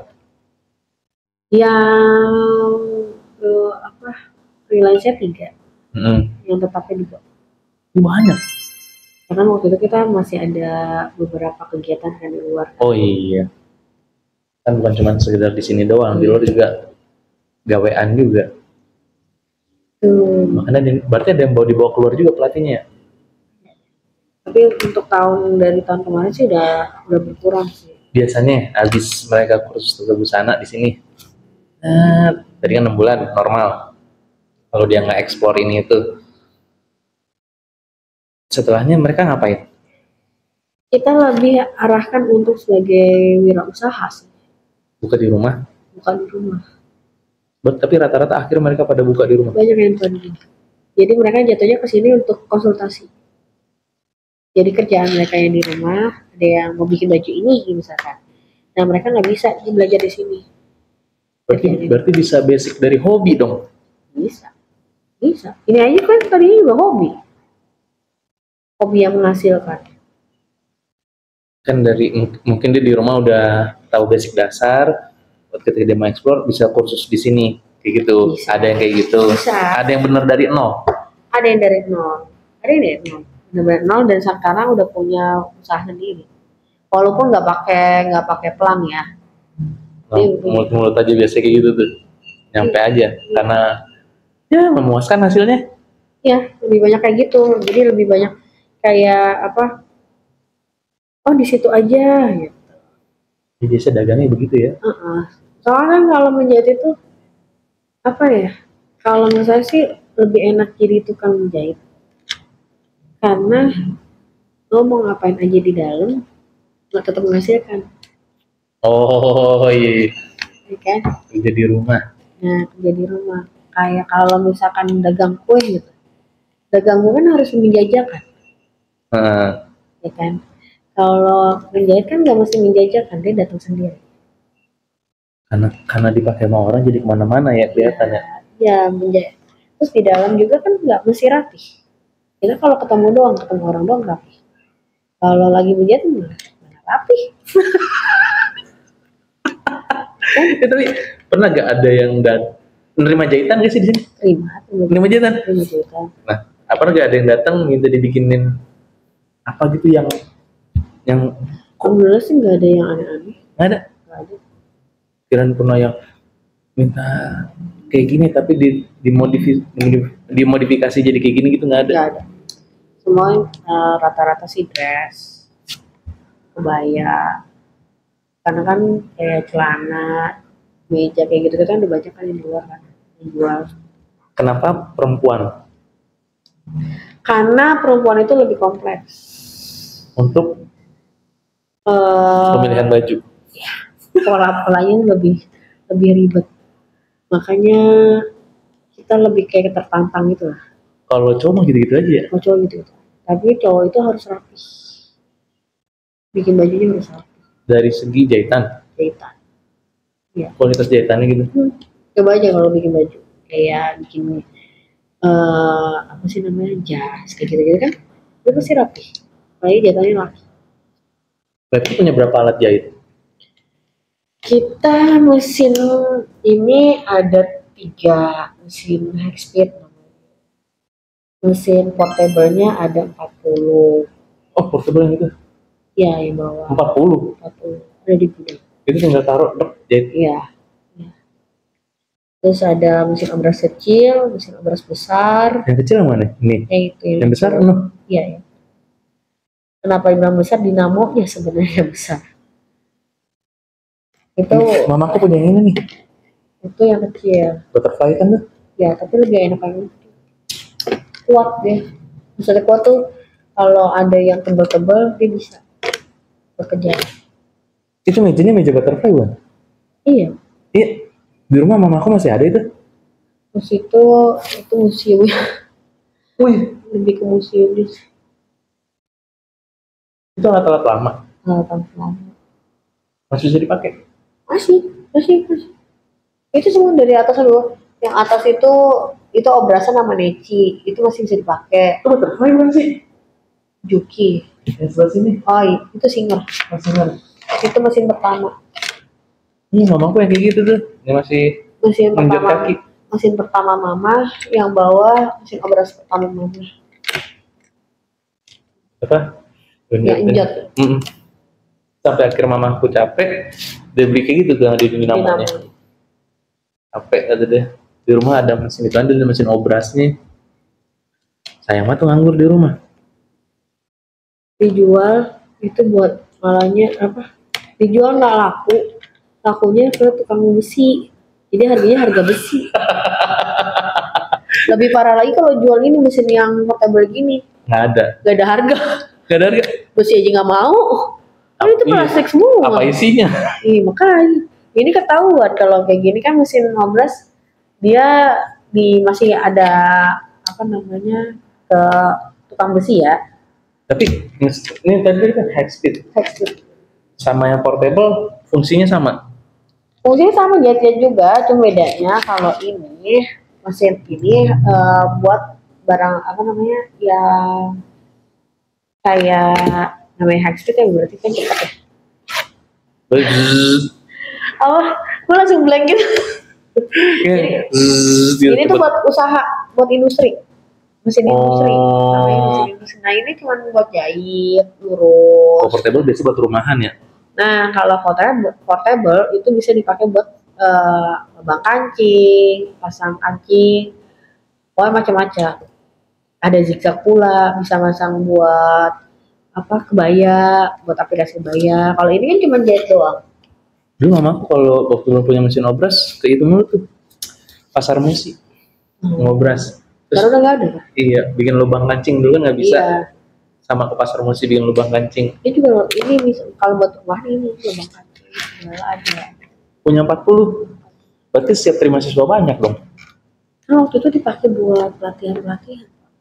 Speaker 2: Yang freelance-nya 3. Yang tetapnya 2.
Speaker 1: Banyak.
Speaker 2: Karena waktu itu kita masih ada beberapa kegiatan kan di luar.
Speaker 1: Oh iya. Kan bukan cuma sekedar di sini doang, di luar juga gawean juga. Makanya berarti ada yang dibawa keluar juga pelatihnya.
Speaker 2: Tapi untuk dari tahun kemarin sih udah berkurang sih.
Speaker 1: Biasanya habis mereka kursus tata busana di sini, Tadi kan 6 bulan normal. Kalau dia nggak eksplor ini itu, setelahnya mereka ngapain?
Speaker 2: Kita lebih arahkan untuk sebagai wirausaha sih,
Speaker 1: Buka di rumah.
Speaker 2: bukan di rumah.
Speaker 1: Tapi rata-rata akhir mereka pada buka di rumah.
Speaker 2: Banyak yang pergi. Jadi mereka jatuhnya ke sini untuk konsultasi. Jadi kerjaan mereka yang di rumah, ada yang mau bikin baju ini misalkan. Nah mereka nggak bisa belajar di sini.
Speaker 1: Berarti bisa basic dari hobi dong.
Speaker 2: Bisa. Ini aja kan tadinya juga hobi. Hobi yang menghasilkan.
Speaker 1: Kan dari mungkin dia di rumah udah tahu basic dasar, ketika dia mau explore bisa kursus di sini kayak gitu.
Speaker 2: Bisa.
Speaker 1: Ada yang kayak gitu.
Speaker 2: Bisa.
Speaker 1: Ada yang benar dari nol.
Speaker 2: Ada yang dari nol. Benar-benar nol dan sekarang udah punya usaha sendiri. Walaupun nggak pakai pelang ya.
Speaker 1: Mulut-mulut aja biasa kayak gitu tuh. Nyampe aja karena ya memuaskan hasilnya.
Speaker 2: Ya, lebih banyak kayak gitu. Jadi lebih banyak kayak apa? Oh, di situ aja gitu.
Speaker 1: Jadi biasa dagangnya begitu ya.
Speaker 2: Soalnya kan kalau menjahit itu apa ya? Kalau menurut saya sih lebih enak jadi tukang menjahit. Karena lo mau ngapain aja di dalam, nggak tetap menghasilkan.
Speaker 1: Oh iya.
Speaker 2: Ya kan?
Speaker 1: Kerja di rumah.
Speaker 2: Nah, kerja di rumah. Kayak kalau misalkan dagang kue gitu. Dagang kue kan harus menjajakan. Ya kan? Kalau menjahit kan nggak mesti menjajakan, dia datang sendiri.
Speaker 1: Karena dipakai sama orang jadi kemana-mana ya kelihatannya.
Speaker 2: Ya menjahit. Terus di dalam juga kan nggak mesti rapi. Kita kalau ketemu orang doang rapi. Kalau lagi menjahit mana rapi.
Speaker 1: Kan? Tapi pernah gak ada yang menerima jahitan gak sih di sini? Terima jahitan. Nah, apa gak ada yang datang minta dibikinin apa gitu yang
Speaker 2: dulu sih nggak ada yang aneh-aneh.
Speaker 1: Nggak ada. Kirain pernah yang minta kayak gini tapi dimodifikasi jadi kayak gini gitu nggak ada.
Speaker 2: Nggak ada. Semua rata-rata sih dress, kebaya. Karena kan kayak celana, meja kayak gitu kan udah banyak kan yang di luar kan yang jual.
Speaker 1: Kenapa perempuan?
Speaker 2: Karena perempuan itu lebih kompleks.
Speaker 1: Untuk pemilihan baju.
Speaker 2: Ya, pola-polanya lebih ribet. Makanya kita lebih kayak tertantang gitu lah.
Speaker 1: Kalau cowok mah gitu-gitu aja ya?
Speaker 2: Kalau cowok gitu. Tapi cowok itu harus rapi. Bikin bajunya harus rapi.
Speaker 1: Dari segi jahitan?
Speaker 2: Jahitan. Ya.
Speaker 1: Kualitas jahitannya gitu?
Speaker 2: Coba aja kalau bikin baju. Kayak bikin apa sih namanya, jas kayak gitu-gitu kan. Itu pasti rapi. Apalagi jahitannya rapi.
Speaker 1: Berarti punya berapa alat jahit?
Speaker 2: Kita mesin ini ada 3 mesin high speed. Mesin portable-nya ada 40.
Speaker 1: Oh, portable yang itu?
Speaker 2: Ya, yang bawah.
Speaker 1: 40?
Speaker 2: 40. Ada di gudang.
Speaker 1: Itu tinggal taruh, jahit?
Speaker 2: Iya. Ya. Terus ada mesin obras kecil, mesin obras besar.
Speaker 1: Yang kecil yang mana? Ini?
Speaker 2: Itu.
Speaker 1: Yang besar no?
Speaker 2: Iya, ya. Kenapa dibilang besar? Dinamonya sebenarnya besar. Itu
Speaker 1: mamaku punya yang ini nih.
Speaker 2: Itu yang kecil.
Speaker 1: Butterfly kan tuh?
Speaker 2: Ya, tapi lebih enak kan. Kuat deh. Misalnya kuat tuh kalau ada yang tebal-tebal dia bisa bekerja.
Speaker 1: Itu mejanya meja butterfly kan?
Speaker 2: Iya.
Speaker 1: Iya. Di rumah mamaku masih ada itu.
Speaker 2: Terus itu museum.
Speaker 1: Wih,
Speaker 2: lebih ke museum deh.
Speaker 1: Itu alat-alat lama.
Speaker 2: Alat lama.
Speaker 1: Masih bisa dipakai?
Speaker 2: Masih. Itu semua dari atas sampai bawah. Yang atas itu obrasan sama neci, itu masih bisa dipakai.
Speaker 1: Itu butterfly bukan sih?
Speaker 2: Juki.
Speaker 1: Yang sebelah sini?
Speaker 2: Oh iya, itu Singer.
Speaker 1: Singer.
Speaker 2: Itu mesin pertama.
Speaker 1: Mamaku yang kayak gitu tuh. Ini masih
Speaker 2: mesin pertama
Speaker 1: kaki.
Speaker 2: Mesin pertama mama, yang bawah mesin obras pertama mama.
Speaker 1: Apa?
Speaker 2: Ya, injot.
Speaker 1: Sampai akhir mamaku capek, dia beli kayak gitu tuh di namanya. Capek kata dia. Di rumah ada mesin itu, ada mesin obrasnya. Sayang banget tuh nganggur di rumah.
Speaker 2: Dijual itu buat malahnya apa? Dijual nggak laku, lakunya ke tukang besi. Jadi harganya harga besi. Lebih parah lagi kalau jual ini mesin yang portable gini.
Speaker 1: Nggak ada.
Speaker 2: Gak ada harga.
Speaker 1: Nggak ada harga.
Speaker 2: Besi aja nggak mau. Kan itu plastik semua.
Speaker 1: Apa isinya?
Speaker 2: Iya makanya. Ini ketahuan kalau kayak gini kan mesin 15 dia masih ada apa namanya ke tukang besi ya.
Speaker 1: Tapi ini tadi kan high speed. Sama yang portable fungsinya sama.
Speaker 2: Fungsinya sama jet juga, cuma bedanya kalau ini mesin ini buat barang apa namanya yang kayak namanya high speed ya berarti kan cepat ya. Oh, gue langsung blank gitu. Ini tuh buat usaha, buat industri, mesin industri. Namanya mesin industri. Nah ini cuma buat jahit, lurus.
Speaker 1: Oh, portable biasa buat rumahan ya?
Speaker 2: Nah kalau portable itu bisa dipakai buat lubang kancing, pasang kancing, pokoknya macam-macam. Ada zigzag pula, bisa masang buat apa kebaya, buat aplikasi kebaya. Kalau ini kan cuma jahit doang.
Speaker 1: Dulu mamaku kalau waktu belum punya mesin obras ke itu mulu tuh pasar musi ngobras.
Speaker 2: Terus udah nggak ada.
Speaker 1: Iya, bikin lubang kancing dulu nggak bisa.
Speaker 2: Iya.
Speaker 1: Sama ke pasar musi bikin lubang kancing.
Speaker 2: Ini juga ini bisa kalau buat rumah ini lubang kancing nggak ada.
Speaker 1: Punya 40. Berarti setiap terima siswa banyak dong.
Speaker 2: Nah, waktu itu dipakai buat pelatihan.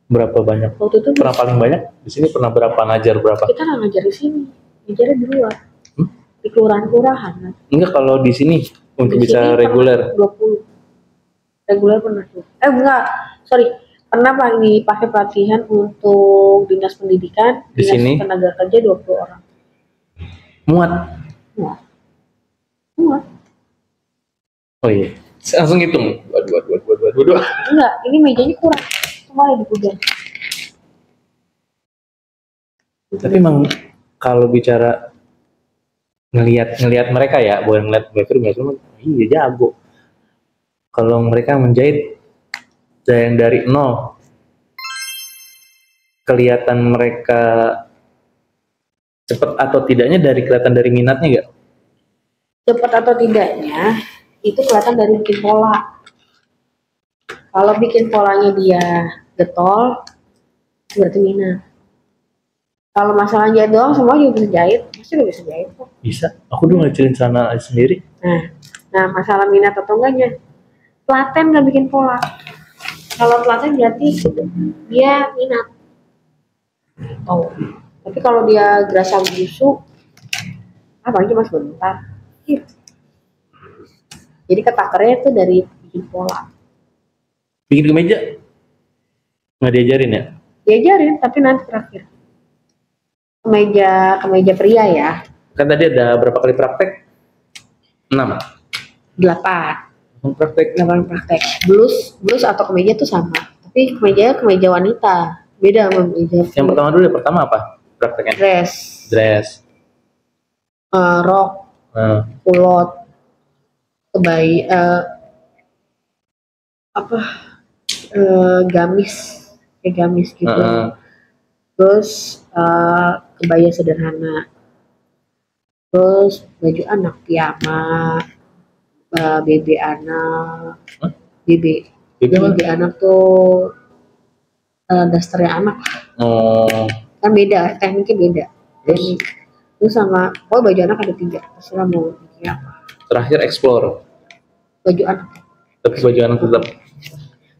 Speaker 1: Berapa banyak?
Speaker 2: Waktu itu
Speaker 1: pernah paling banyak di sini pernah berapa ngajar berapa?
Speaker 2: Kita nggak ngajar di sini, ngajarnya di luar. Di kelurahan-kelurahan.
Speaker 1: Enggak kalau di sini untuk di bisa reguler.
Speaker 2: 20. Reguler pernah tuh. Enggak, sorry. Pernah dipakai pelatihan untuk dinas pendidikan,
Speaker 1: di
Speaker 2: dinas
Speaker 1: sini
Speaker 2: tenaga kerja 20 orang.
Speaker 1: Muat. Oh iya. Langsung hitung. Waduh.
Speaker 2: Enggak, ini mejanya kurang. Cuma ada di gudang.
Speaker 1: Tapi emang kalau bicara ngelihat mereka ya, bukan ngelihat Mevri, iya jago. Kalau mereka menjahit dari nol, kelihatan mereka cepat atau tidaknya kelihatan dari minatnya nggak?
Speaker 2: Cepat atau tidaknya itu kelihatan dari bikin pola. Kalau bikin polanya dia getol, berarti minat. Kalau masalah jahit doang, semua juga bisa jahit. Pasti udah bisa jahit kok.
Speaker 1: Bisa. Aku dulu ngajarin sana sendiri.
Speaker 2: Nah, masalah minat atau enggaknya, telaten nggak bikin pola. Kalau telaten berarti dia minat. Oh. Tapi kalau dia gerasa busuk, cuma sebentar. Gitu. Jadi ketakernya itu dari bikin pola.
Speaker 1: Bikin kemeja? Nggak diajarin ya?
Speaker 2: Diajarin, tapi nanti terakhir. Kemeja pria ya.
Speaker 1: Kan tadi ada berapa kali praktek? 6.
Speaker 2: 8
Speaker 1: praktek.
Speaker 2: Blus atau kemeja tuh sama. Tapi kemeja wanita. Beda sama kemeja.
Speaker 1: Yang pertama dulu pertama apa? Prakteknya? Dress.
Speaker 2: Rok. Kulot. Kebaya. Gamis. Kayak gamis gitu. Terus kebaya sederhana, terus baju anak piyama, BB anak, BB anak tuh dasternya anak. Kan beda, tekniknya beda. Terus sama, baju anak ada 3, terserah mau bikin apa.
Speaker 1: Terakhir explore.
Speaker 2: Baju anak.
Speaker 1: Tapi baju anak tetap.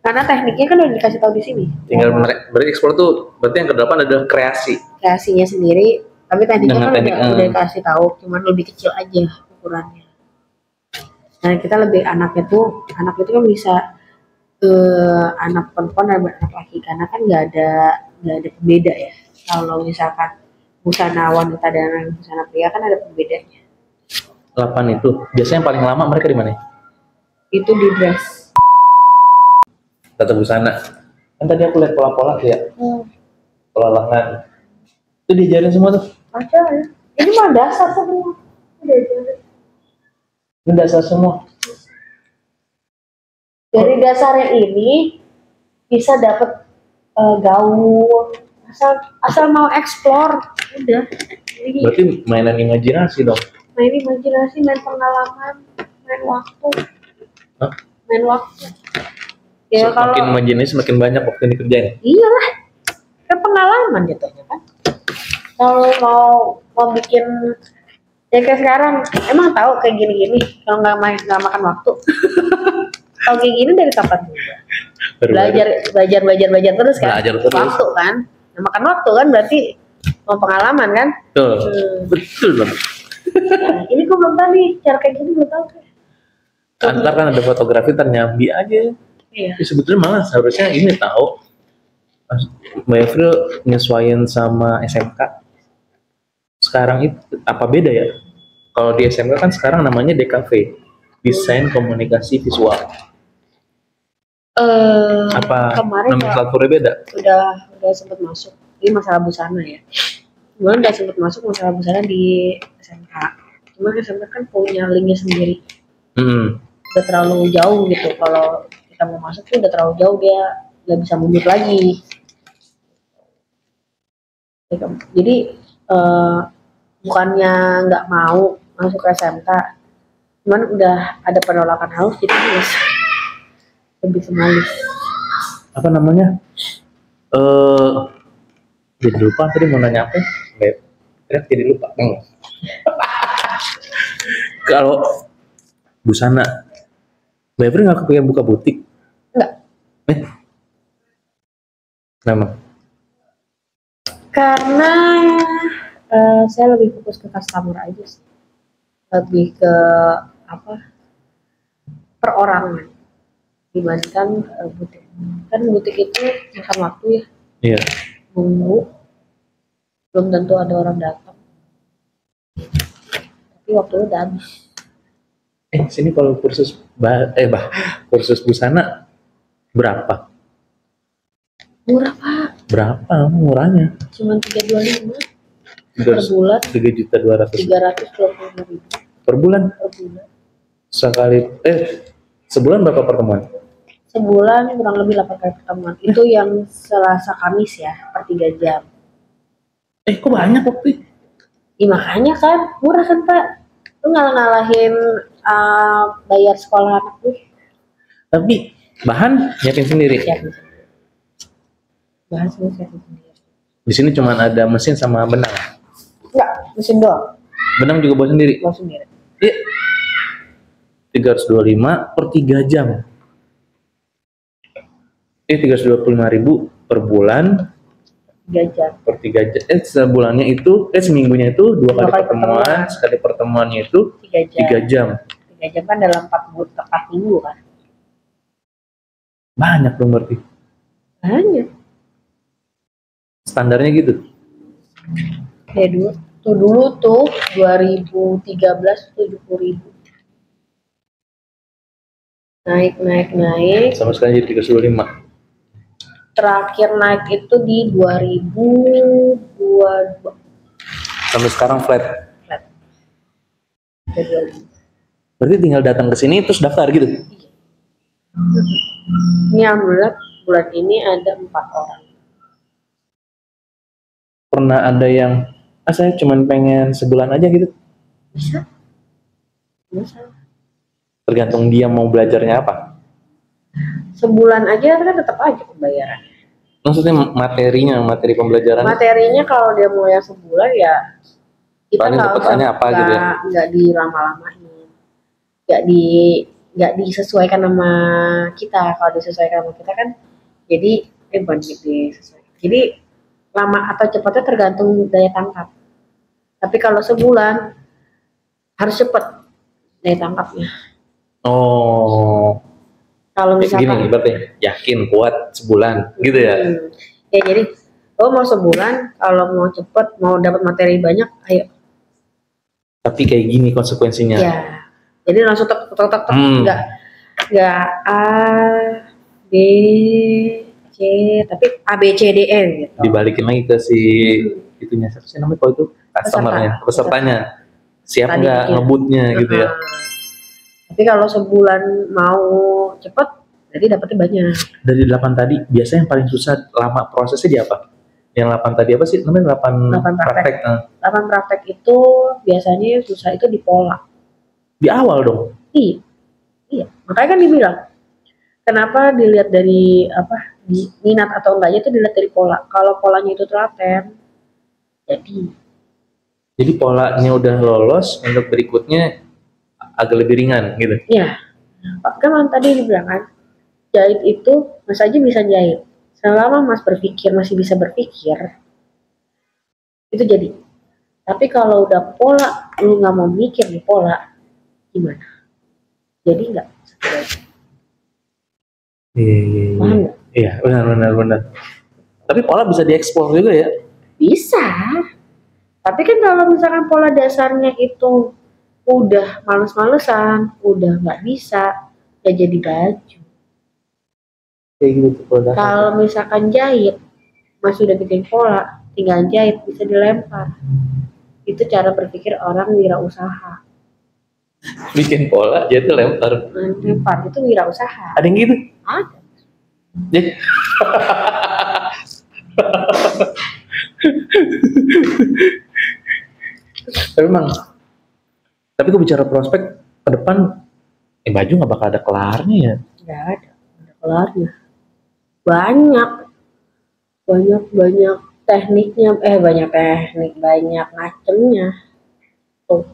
Speaker 2: Karena tekniknya kan udah dikasih tahu di sini.
Speaker 1: Tinggal berarti ekspor tuh berarti yang ke-8 adalah kreasi.
Speaker 2: Kreasinya sendiri, tapi tekniknya kan udah dikasih tahu, cuman lebih kecil aja ukurannya. Nah kita anak itu kan bisa anak perempuan dan anak laki karena kan nggak ada pembeda ya. Kalau misalkan busana wanita dan busana pria kan ada pembedanya.
Speaker 1: 8 itu biasanya yang paling lama mereka di mana?
Speaker 2: Itu di dress.
Speaker 1: Tata busana. Kan tadi aku lihat pola-pola ya. Pola lengan. Itu diajarin semua tuh.
Speaker 2: Ada ya. Ini mah dasar semua.
Speaker 1: Ini dasar semua.
Speaker 2: Dari dasarnya ini bisa dapat gaun. Asal mau explore, udah.
Speaker 1: Berarti mainan imajinasi dong.
Speaker 2: Main imajinasi, main pengalaman, main waktu.
Speaker 1: Hah?
Speaker 2: Main waktu. Ya kalau
Speaker 1: Semakin majenis semakin banyak waktu yang dikerjain.
Speaker 2: iyalah, kan pengalaman jatuhnya kan. Kalau mau bikin ya kayak sekarang, emang tahu kayak gini-gini kalau nggak makan waktu. Tahu kayak gini dari kapan juga? Belajar terus kan.
Speaker 1: Belajar terus.
Speaker 2: Waktu kan. Nah, makan waktu kan berarti mau pengalaman kan.
Speaker 1: Betul. Betul banget.
Speaker 2: Nah, ini kok belum tahu nih cara kayak gini belum tahu.
Speaker 1: Antar kan ada fotografi ternyambi aja.
Speaker 2: Iya.
Speaker 1: Ya, sebetulnya malah seharusnya ini tahu Mbak Evril nyesuaiin sama SMK. Sekarang itu apa beda ya? Kalau di SMK kan sekarang namanya DKV, Desain Komunikasi Visual. Apa
Speaker 2: Kemarin
Speaker 1: nomenklaturnya beda?
Speaker 2: udah sempat masuk. Ini masalah busana ya. Kemarin udah sempat masuk masalah busana di SMK. Cuma SMK kan punya linknya sendiri. Udah terlalu jauh gitu. Kalau kita mau masuk tuh udah terlalu jauh, dia nggak bisa mundur lagi. Jadi bukannya nggak mau masuk ke SMK, cuman udah ada penolakan halus jadi harus lebih semalis.
Speaker 1: Apa namanya? Jadi lupa tadi mau nanya apa? Jadi lupa. Kalau busana, Mbak Evril nggak kepengen buka butik?
Speaker 2: Enggak.
Speaker 1: Kenapa?
Speaker 2: Karena saya lebih fokus ke customer aja sih, lebih ke apa perorangan dibandingkan butik. Kan butik itu makan waktu ya.
Speaker 1: Iya.
Speaker 2: Nunggu, belum tentu ada orang datang. Tapi waktunya udah habis.
Speaker 1: Sini kalau kursus kursus busana berapa?
Speaker 2: Murah Pak.
Speaker 1: Berapa murahnya?
Speaker 2: Cuman 325 per bulan.
Speaker 1: 3.200.000 per bulan. Sekali sebulan berapa pertemuan?
Speaker 2: Sebulan kurang lebih 8 kali pertemuan. Itu yang Selasa Kamis ya, per 3 jam.
Speaker 1: Kok banyak waktu?
Speaker 2: Makanya kan murah kan Pak. Lu ngalahin bayar sekolah anak gue.
Speaker 1: Tapi bahan nyiapin sendiri.
Speaker 2: Bahan semua siapin sendiri.
Speaker 1: Di sini cuma ada mesin sama benang.
Speaker 2: Enggak, mesin doang.
Speaker 1: Benang juga bawa sendiri.
Speaker 2: Bawa sendiri.
Speaker 1: Iya. 325 per 3 jam. 325.000 per bulan.
Speaker 2: 3 jam.
Speaker 1: Per 3 jam. Sebulannya itu, seminggunya itu 2 kali pertemuan. Sekali pertemuannya itu 3 jam.
Speaker 2: 3 jam kan dalam 4 minggu kan.
Speaker 1: Banyak dong berarti.
Speaker 2: Banyak.
Speaker 1: Standarnya gitu.
Speaker 2: Ya dulu tuh 2013 70.000. Naik.
Speaker 1: Sama sekali jadi 325.
Speaker 2: Terakhir naik itu di 2022.
Speaker 1: Sampai sekarang flat. Berarti tinggal datang ke sini terus daftar gitu.
Speaker 2: Ini alhamdulillah bulan ini ada 4 orang.
Speaker 1: Pernah ada yang saya cuma pengen sebulan aja gitu?
Speaker 2: Bisa.
Speaker 1: Tergantung dia mau belajarnya apa.
Speaker 2: Sebulan aja kan tetap aja pembayaran.
Speaker 1: Maksudnya materi pembelajaran?
Speaker 2: Materinya kalau dia mau yang sebulan ya kita nggak dilama-lamain, nggak disesuaikan sama kita. Kalau disesuaikan sama kita kan jadi bukan disesuaikan. Jadi lama atau cepatnya tergantung daya tangkap. Tapi kalau sebulan harus cepat daya tangkapnya. Kalau misalkan
Speaker 1: gini berarti yakin kuat sebulan gitu ya.
Speaker 2: Ya jadi lo mau sebulan, kalau mau cepet mau dapat materi banyak ayo.
Speaker 1: Tapi kayak gini konsekuensinya.
Speaker 2: Ya. Jadi langsung tek nggak A B C tapi A B C D E gitu.
Speaker 1: Dibalikin lagi ke si itunya siapa sih namanya kalau itu pesertanya. Siap nggak ngebutnya gitu ya.
Speaker 2: Tapi kalau sebulan mau cepet, jadi dapetnya banyak.
Speaker 1: Dari 8 tadi, biasanya yang paling susah lama prosesnya di apa? Yang 8 tadi apa sih? Namanya 8 praktek.
Speaker 2: 8 praktek itu biasanya susah itu di pola.
Speaker 1: Di awal dong?
Speaker 2: Iya. Iya, makanya kan dibilang kenapa dilihat dari apa minat atau enggaknya itu dilihat dari pola. Kalau polanya itu telaten,
Speaker 1: Jadi polanya udah lolos, untuk berikutnya agak lebih ringan gitu.
Speaker 2: ya kan tadi dibilang kan jahit itu mas aja bisa jahit. Selama mas berpikir masih bisa berpikir itu jadi. Tapi kalau udah pola lu nggak mau mikir nih pola gimana? Jadi nggak. Paham nggak?
Speaker 1: Iya, benar. Tapi pola bisa dieksplor juga ya.
Speaker 2: Bisa. Tapi kan kalau misalkan pola dasarnya itu udah males-malesan, udah nggak bisa, ya jadi baju.
Speaker 1: Kayak gitu pola.
Speaker 2: Kalau misalkan jahit, mas sudah bikin pola, tinggal jahit bisa dilempar. Itu cara berpikir orang wirausaha.
Speaker 1: Bikin pola, jadi lempar.
Speaker 2: Lempar itu wirausaha.
Speaker 1: Ada yang gitu?
Speaker 2: Ada.
Speaker 1: Jadi tapi emang, tapi gue bicara prospek ke depan, baju nggak bakal ada kelarnya ya.
Speaker 2: Nggak ada kelarnya. Banyak tekniknya, banyak teknik, banyak macemnya. Tuh.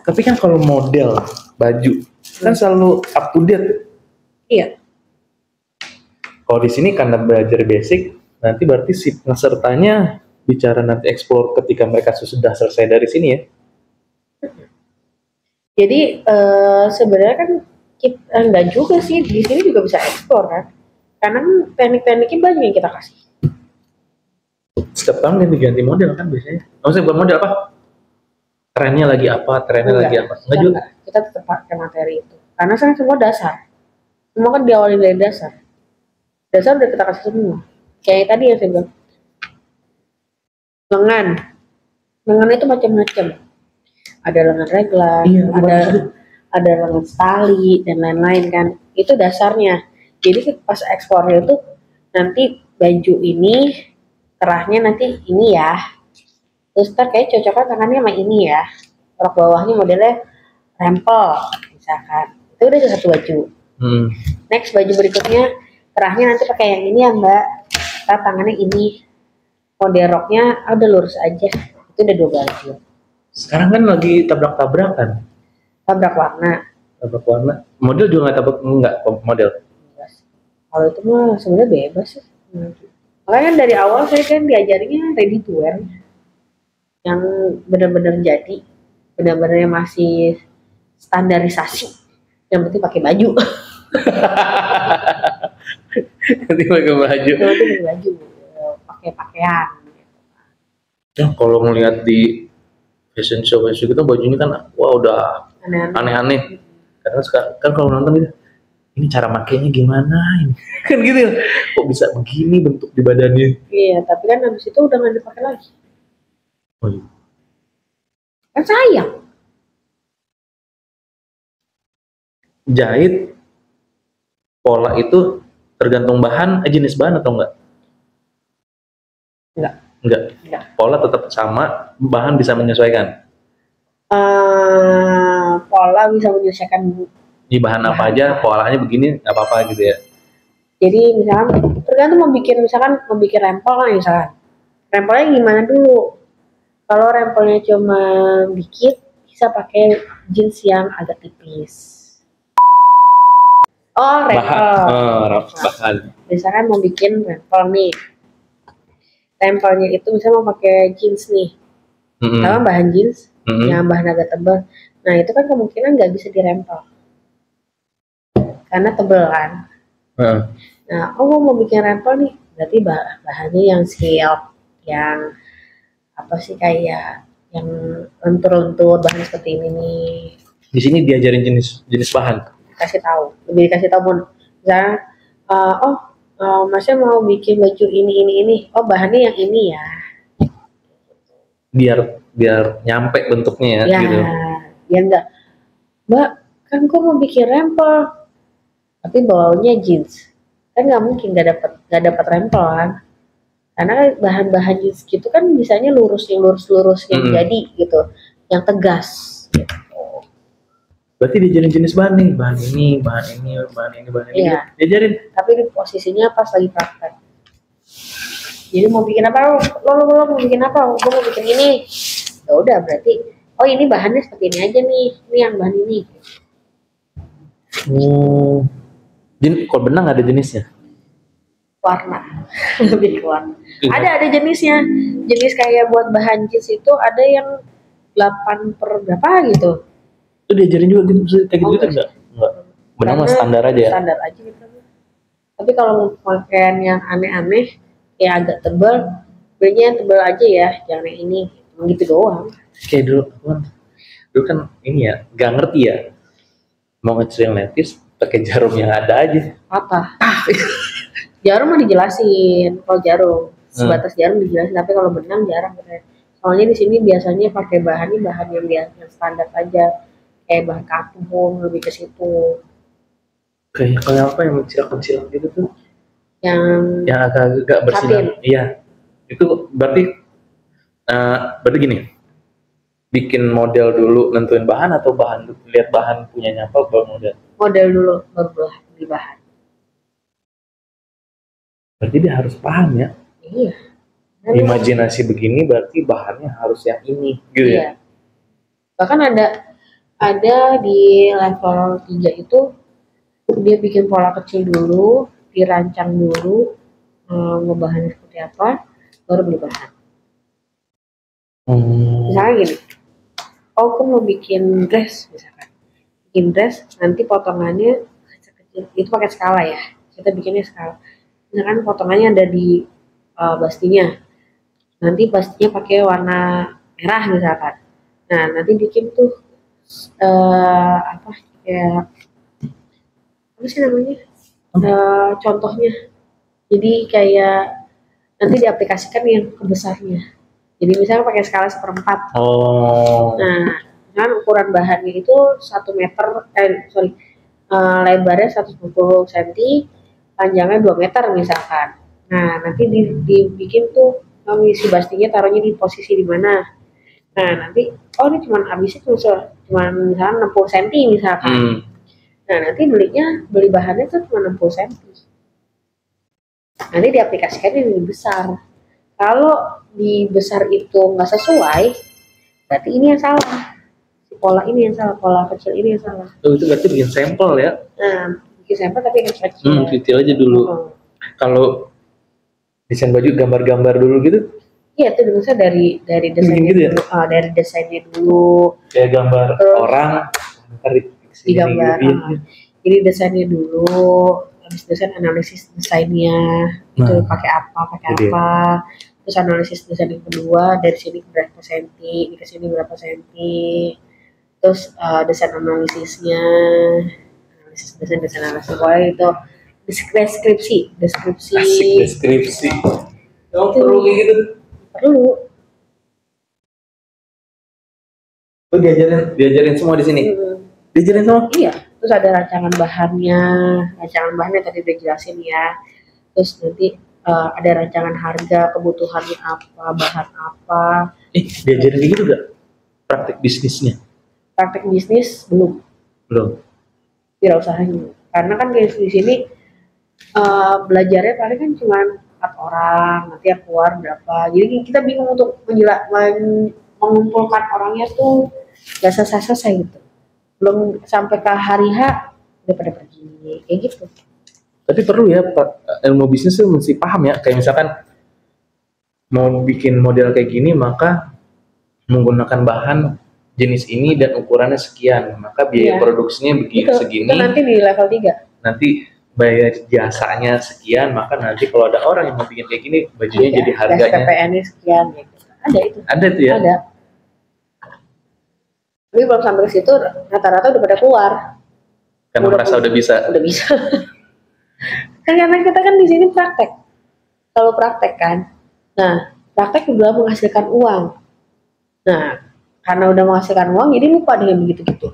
Speaker 1: Tapi kan kalau model baju kan selalu up to date.
Speaker 2: Iya.
Speaker 1: Kalau di sini karena belajar basic, nanti berarti si pesertanya bicara nanti explore ketika mereka sudah selesai dari sini ya.
Speaker 2: Jadi sebenarnya kan kita enggak juga sih, di sini juga bisa eksplor kan. Karena kan teknik-tekniknya banyak yang kita kasih.
Speaker 1: Setiap tahun ganti model kan biasanya. Maksudnya bukan model apa? Trennya lagi apa? Lagi apa? Enggak juga.
Speaker 2: Kita tetap pakai materi itu. Karena kan semua dasar. Semua kan diawali dari dasar. Dasar udah kita kasih semua. Kayak tadi yang saya bilang. Lengan itu macam-macam. Ada lengan reglan, ada lengan tali dan lain-lain kan. Itu dasarnya. Jadi pas ekspornya itu nanti baju ini kerahnya nanti ini ya. Terus kayak cocoknya tangannya sama ini ya. Rok bawahnya modelnya rempel misalkan. Itu udah satu baju. Next baju berikutnya kerahnya nanti pakai yang ini ya mbak. Kita tangannya ini. Model roknya udah lurus aja. Itu udah 2 baju.
Speaker 1: Sekarang kan lagi tabrak-tabrakan.
Speaker 2: Tabrak warna.
Speaker 1: Model juga nggak model.
Speaker 2: Kalau itu mah sebenarnya bebas sih. Makanya kan dari awal saya kan diajarinnya ready to wear. Yang benar-benar jadi. Benar-benar masih standarisasi. Yang penting pakai baju.
Speaker 1: Nanti pakai baju.
Speaker 2: Pakai pakaian.
Speaker 1: Ya, kalau ngelihat di fashion show kita bajunya kan wah udah aneh-aneh. Karena sekarang kan kalau nonton gitu, ini cara makainya gimana ini? Kan gitu ya. Kok bisa begini bentuk di badannya?
Speaker 2: Iya, tapi kan habis itu udah nggak dipakai lagi.
Speaker 1: Oh iya.
Speaker 2: Kan sayang.
Speaker 1: Jahit pola itu tergantung bahan, jenis bahan atau enggak? Enggak. Pola tetap sama, bahan bisa menyesuaikan.
Speaker 2: Pola bisa menyesuaikan.
Speaker 1: Di bahan apa aja, polanya begini nggak apa-apa gitu ya.
Speaker 2: Jadi misalkan tergantung mau bikin rempel kan misalkan. Rempelnya gimana dulu? Kalau rempelnya cuma dikit, bisa pakai jeans yang agak tipis. Oh, rempel.
Speaker 1: Bahan.
Speaker 2: Misalkan mau bikin rempel nih. Rempelnya itu misalnya mau pakai jeans nih. Sama bahan jeans yang bahan agak tebal. Nah, itu kan kemungkinan nggak bisa dirempel. Karena tebel kan. Nah, mau bikin rempel nih. Berarti bahannya yang silk, yang apa sih kayak yang lentur-lentur bahan seperti ini nih.
Speaker 1: Di sini diajarin jenis bahan.
Speaker 2: Lebih dikasih tahu misalnya masnya mau bikin baju ini bahannya yang ini ya,
Speaker 1: biar nyampe bentuknya ya gitu.
Speaker 2: Ya enggak mbak, kan kok mau bikin rempel tapi bawahnya jeans, kan nggak mungkin nggak dapat rempel kan, karena bahan-bahan jeans gitu kan bisanya lurus yang jadi gitu, yang tegas gitu.
Speaker 1: Berarti diajarin jenis bahan nih, bahan ini, bahan ini, bahan ini, bahan ini.
Speaker 2: Iya.
Speaker 1: Gitu. Diajarin.
Speaker 2: Tapi di posisinya pas lagi praktek. Jadi mau bikin apa? Lo mau bikin apa? Gue mau bikin ini. Ya udah berarti, oh ini bahannya seperti ini aja nih. Ini yang bahan ini.
Speaker 1: Oh. Kalau benang ada jenisnya?
Speaker 2: Warna. Lebih ke warna. Ada jenisnya. Jenis kayak buat bahan jeans itu ada yang 8 per berapa gitu.
Speaker 1: Itu diajarin juga gitu, kayak gitu enggak? Enggak. Benang mah standar aja ya?
Speaker 2: Standar aja gitu. Tapi kalau mau pakaian yang aneh-aneh, yang agak tebal, belinya yang tebal aja ya, jangan yang ini. Gitu doang.
Speaker 1: Kayak dulu kan ini ya, gak ngerti ya. Mau ngecilin levis, pakai jarum yang ada aja.
Speaker 2: Apa? Jarum mah dijelasin. Kalau jarum, sebatas jarum dijelasin. Tapi kalau benang jarang. Soalnya di sini biasanya pakai bahan yang biasa, yang standar aja. Kayak bahan katun, lebih ke situ.
Speaker 1: Kayak apa yang mencilak gitu tuh?
Speaker 2: Yang
Speaker 1: agak bersinar. Iya. Itu berarti gini. Bikin model dulu, nentuin bahan atau lihat bahan punyanya apa baru model? Model
Speaker 2: dulu baru beli bahan.
Speaker 1: Berarti dia harus paham ya?
Speaker 2: Iya.
Speaker 1: Imajinasi begini berarti bahannya harus yang ini, gitu ya?
Speaker 2: Bahkan ada di level 3 itu dia bikin pola kecil dulu, dirancang dulu, ngebahannya seperti apa, baru beli bahan. Misalnya gini, aku mau bikin dress misalkan. Bikin dress, nanti potongannya kecil-kecil, itu pakai skala ya. Kita bikinnya skala. Misalkan potongannya ada di bastinya. Nanti bastinya pakai warna merah misalkan. Nah, nanti bikin tuh apa sih namanya? Contohnya. Jadi kayak nanti diaplikasikan yang kebesarnya. Jadi misalnya pakai skala 1/4.
Speaker 1: Oh.
Speaker 2: Nah, kan ukuran bahannya itu 1 meter, lebarnya 150 cm, panjangnya 2 meter misalkan. Nah, nanti dibikin tuh si bastinya taruhnya di posisi di mana. Nah, nanti ini habisnya cuma misalkan 60 cm misalkan. Nah, nanti beli bahannya tuh cuma 60 cm. Nanti diaplikasikan yang lebih besar. Kalau di besar itu nggak sesuai, berarti ini yang salah. Pola ini yang salah, pola kecil ini yang salah.
Speaker 1: Itu berarti bikin sampel ya?
Speaker 2: Nah, bikin sampel tapi yang kecil.
Speaker 1: Kecil aja dulu. Kalau desain baju gambar-gambar dulu gitu?
Speaker 2: Iya, itu dulu dari desainnya
Speaker 1: gitu ya?
Speaker 2: dulu. Dari desainnya dulu.
Speaker 1: Kayak gambar orang, ntar
Speaker 2: digambar. Jadi desainnya dulu, habis desain analisis desainnya, itu pakai apa. Terus analisis desain yang kedua, dari sini berapa senti, ke sini berapa senti. Terus desain analisisnya, desain analisis, pokoknya itu deskripsi.
Speaker 1: Asik, deskripsi. Perlu kayak gitu?
Speaker 2: Perlu.
Speaker 1: Lu diajarin semua di sini? Diajarin semua?
Speaker 2: Iya. Terus ada rancangan bahannya tadi udah jelasin ya. Terus nanti ada rancangan harga, kebutuhannya apa, bahan apa.
Speaker 1: Diajarin gitu gak? Praktek bisnisnya?
Speaker 2: Praktek bisnis belum. Wirausahanya. Karena kan di sini belajarnya paling kan cuma 4 orang, nanti yang keluar berapa. Jadi kita bingung untuk mengumpulkan orangnya tuh gak selesai gitu. Belum sampai ke hari H udah pada pergi kayak gitu.
Speaker 1: Tapi perlu ya Pak, ilmu bisnis tuh mesti paham ya. Kayak misalkan mau bikin model kayak gini maka menggunakan bahan jenis ini dan ukurannya sekian, maka biaya produksinya segini.
Speaker 2: Itu nanti di level 3.
Speaker 1: Nanti bayar jasanya sekian, maka nanti kalau ada orang yang mau bikin kayak gini, bajunya jadi harganya
Speaker 2: PPN-nya sekian gitu. Ada itu.
Speaker 1: Ada itu ya?
Speaker 2: Ada. Tapi belum sampai ke situ, rata-rata udah pada keluar.
Speaker 1: Karena merasa udah bisa.
Speaker 2: Udah bisa. Karena kita kan di sini praktek. Kalau praktek kan, nah praktek juga menghasilkan uang. Nah, karena udah menghasilkan uang, jadi lupa dengan begitu-gitu.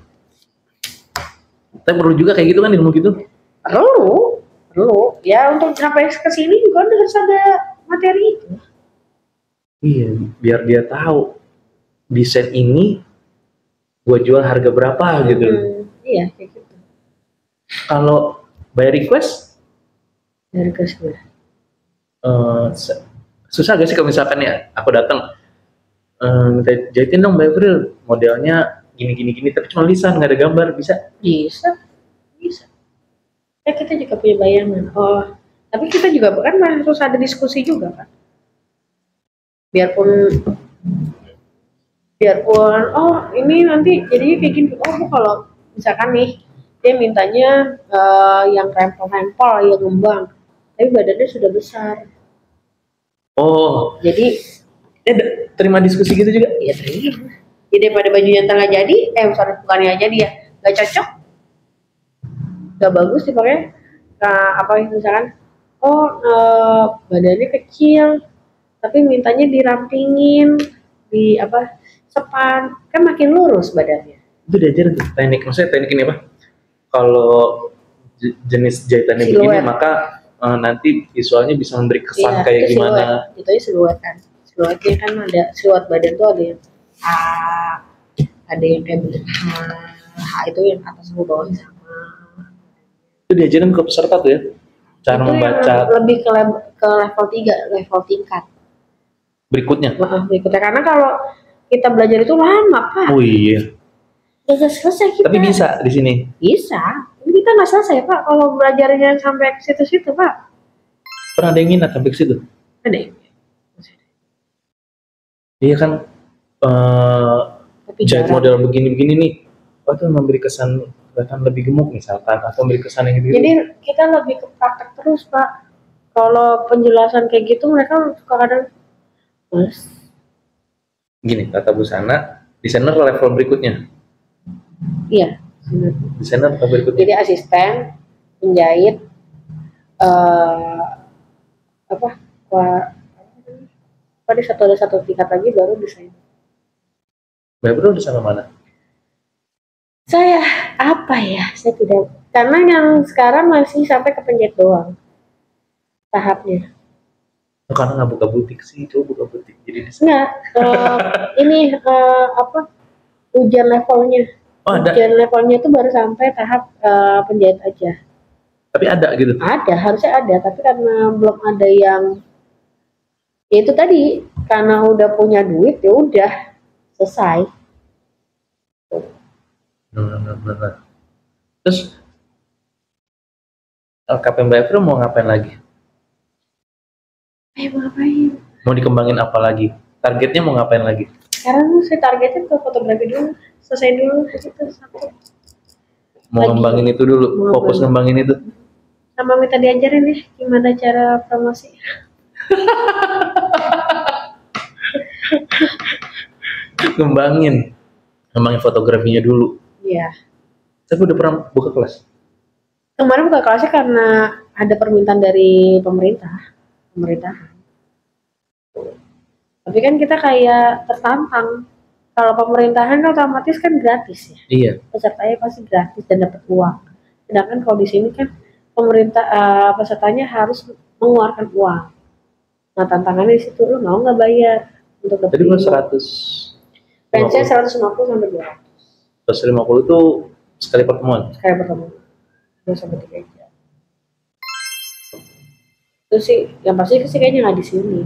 Speaker 1: Tapi perlu juga kayak gitu kan ilmu gitu?
Speaker 2: Perlu. Ya untuk sampai ke sini juga harus ada materi itu.
Speaker 1: Iya, biar dia tahu desain ini gue jual harga berapa gitu.
Speaker 2: Iya kayak gitu.
Speaker 1: Kalau by request,
Speaker 2: Dari kelas gue.
Speaker 1: eh, susah gak sih kalau misalkan ya aku datang, minta jahitin dong Mbak April, modelnya gini, tapi cuma lisan nggak ada gambar, bisa?
Speaker 2: Bisa, bisa. Ya kita juga punya bayangan. Oh, tapi kita juga kan harus ada diskusi juga kan. Biarpun biarpun ini nanti jadinya kayak gini. Oh Bu, kalau misalkan nih dia mintanya yang rempel-rempel, yang ngembang, tapi badannya sudah besar.
Speaker 1: Oh,
Speaker 2: Jadi
Speaker 1: terima diskusi gitu juga?
Speaker 2: ya terima. Jadi daripada bajunya tengah jadi, misalnya bukannya jadi ya nggak cocok, nggak bagus dipakai. Nah, apa misalkan, badannya kecil, tapi mintanya dirampingin, di apa, sepan, kan makin lurus badannya.
Speaker 1: Itu diajarin tuh teknik, maksudnya teknik ini apa? Kalau jenis jahitannya
Speaker 2: Siluet.
Speaker 1: begini, maka nanti visualnya bisa memberi kesan
Speaker 2: Iya,
Speaker 1: kayak
Speaker 2: itu
Speaker 1: gimana.
Speaker 2: siluet. Itu aja siluet kan. Siluetnya kan ada siluet badan tuh ada yang A, ada yang kayak bentuk H itu yang atas sama bawah sama.
Speaker 1: Itu diajarin ke peserta tuh ya, cara
Speaker 2: Itu
Speaker 1: membaca
Speaker 2: yang lebih ke level 3, level tingkat.
Speaker 1: berikutnya.
Speaker 2: Berikutnya, karena kalau kita belajar itu lama Pak.
Speaker 1: Oh iya.
Speaker 2: Udah selesai kita.
Speaker 1: Tapi bisa di sini.
Speaker 2: Bisa. Ini kita nggak selesai Pak kalau belajarnya sampai ke situ-situ Pak.
Speaker 1: Pernah ada yang minat sampai ke situ?
Speaker 2: Ada ya?
Speaker 1: Iya kan,
Speaker 2: Tapi
Speaker 1: jahit
Speaker 2: jarang.
Speaker 1: model begini-begini nih, itu memberi kesan kelihatan lebih gemuk misalkan, atau memberi kesan yang gitu.
Speaker 2: Jadi kita lebih ke praktek terus Pak. Kalau penjelasan kayak gitu mereka suka kadang males.
Speaker 1: Gini kata Bu Sana, desainer level berikutnya.
Speaker 2: Iya. Benar.
Speaker 1: Desainer level berikutnya.
Speaker 2: Jadi asisten, penjahit, ada satu tingkat lagi baru desain.
Speaker 1: Mbak Bro di sana mana?
Speaker 2: Saya saya tidak, karena yang sekarang masih sampai ke penjahit doang tahapnya.
Speaker 1: Karena nggak buka butik sih, coba buka butik. Jadi
Speaker 2: Enggak, ini ujian levelnya.
Speaker 1: oh, ada.
Speaker 2: Ujian levelnya itu baru sampai tahap penjahit aja.
Speaker 1: Tapi ada gitu.
Speaker 2: Ada, harusnya ada, tapi karena belum ada yang, ya itu tadi, karena udah punya duit ya udah selesai.
Speaker 1: Benar. Terus LKP Mbak April mau ngapain lagi?
Speaker 2: Mau ngapain?
Speaker 1: Mau dikembangin apa lagi? Targetnya mau ngapain lagi?
Speaker 2: Sekarang saya targetnya ke fotografi dulu, selesai dulu itu satu.
Speaker 1: Mau
Speaker 2: Lagi.
Speaker 1: ngembangin itu dulu,
Speaker 2: Mau
Speaker 1: fokus ngembangin itu.
Speaker 2: Sama minta diajarin nih gimana cara promosi.
Speaker 1: Ngembangin fotografinya dulu.
Speaker 2: Iya.
Speaker 1: Tapi udah pernah buka kelas?
Speaker 2: Kemarin buka kelasnya karena ada permintaan dari pemerintahan. Tapi kan kita kayak tertantang. Kalau pemerintahan otomatis kan gratis ya.
Speaker 1: Iya.
Speaker 2: Pesertanya pasti gratis dan dapat uang. Sedangkan kalau di sini kan pesertanya harus mengeluarkan uang. Nah tantangannya di situ, lu mau nggak bayar untuk dapat?
Speaker 1: Tadi gua 100.
Speaker 2: Range-nya 150 sampai 200.
Speaker 1: 150 itu sekali pertemuan.
Speaker 2: Sekali pertemuan. 2 sampai 3 jam. Itu sih, yang pasti sih kayaknya nggak di sini.